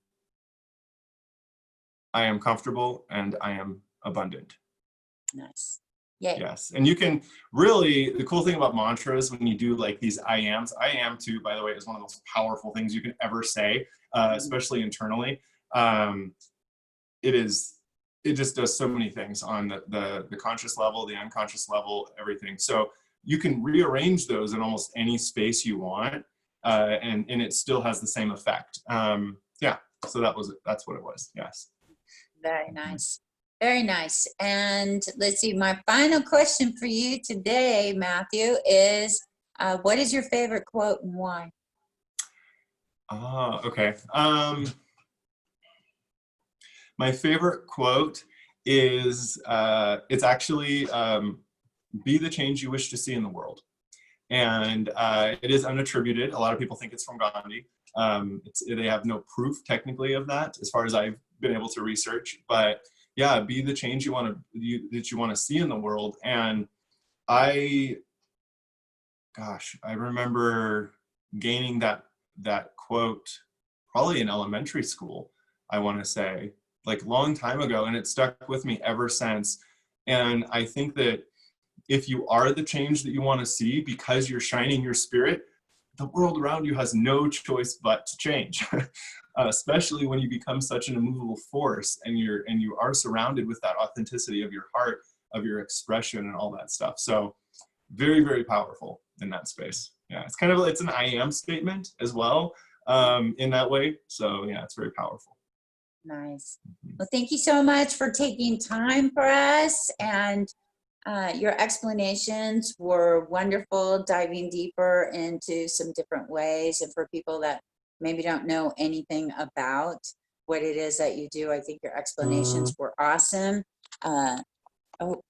S2: I am comfortable, and I am abundant.
S1: Nice. Yay.
S2: Yes, and you can really, the cool thing about mantras when you do like these I am too, by the way, is one of the most powerful things you can ever say, especially internally. It just does so many things on the conscious level, the unconscious level, everything. So you can rearrange those in almost any space you want, and it still has the same effect. Yeah, so that's what it was. Yes.
S1: Very nice. Very nice. And let's see, my final question for you today, Matthew, is what is your favorite quote and why?
S2: Okay. My favorite quote is, it's actually, be the change you wish to see in the world. And it is unattributed. A lot of people think it's from Gandhi. They have no proof technically of that as far as I've been able to research, but yeah, be the change that you want to see in the world. And I remember gaining that quote probably in elementary school, I want to say, like long time ago, and it stuck with me ever since. And I think that if you are the change that you want to see because you're shining your spirit, the world around you has no choice but to change. Especially when you become such an immovable force and you are surrounded with that authenticity of your heart, of your expression and all that stuff. So very, very powerful in that space. Yeah, it's an I am statement as well, in that way. So yeah, it's very powerful.
S1: Nice. Well, thank you so much for taking time for us. And Your explanations were wonderful, diving deeper into some different ways. And for people that maybe don't know anything about what it is that you do, I think your explanations were awesome. Oh,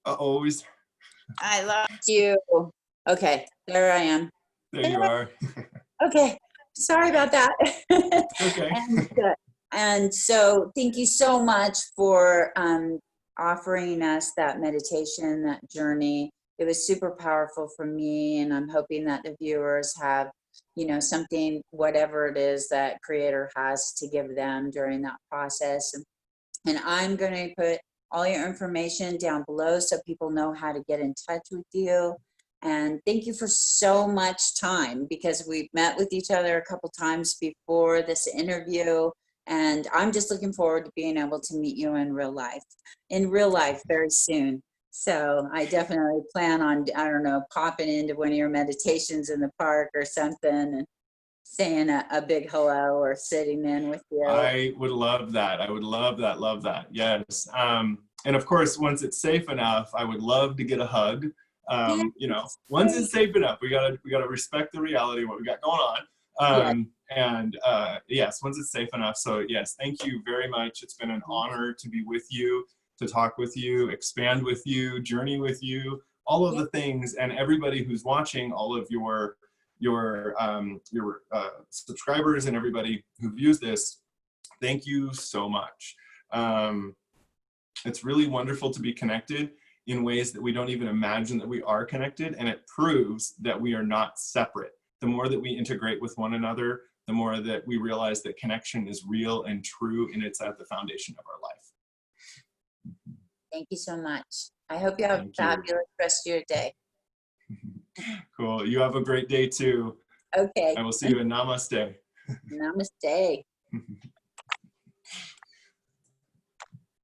S2: Always.
S1: I lost you. Okay, there I am.
S2: There you are.
S1: Okay, sorry about that.
S2: Okay.
S1: And so thank you so much for offering us that meditation, that journey. It was super powerful for me, and I'm hoping that the viewers have, you know, something, whatever it is that Creator has to give them during that process. And I'm going to put all your information down below so people know how to get in touch with you. And thank you for so much time, because we've met with each other a couple times before this interview. And I'm just looking forward to being able to meet you in real life very soon. So I definitely plan on, I don't know, popping into one of your meditations in the park or something and saying a big hello or sitting in with you.
S2: I would love that. I would love that. Love that. Yes. And of course, once it's safe enough, I would love to get a hug. You know, once it's safe enough, we gotta respect the reality of what we got going on. And yes, once it's safe enough. So yes, thank you very much. It's been an honor to be with you, to talk with you, expand with you, journey with you, all of the things, and everybody who's watching, all of your subscribers and everybody who views this, thank you so much. It's really wonderful to be connected in ways that we don't even imagine that we are connected, and it proves that we are not separate. The more that we integrate with one another, the more that we realize that connection is real and true, and it's at the foundation of our life.
S1: Thank you so much. I hope you have a fabulous rest of your day.
S2: Cool. You have a great day too.
S1: Okay.
S2: I will see you in Namaste.
S1: Namaste.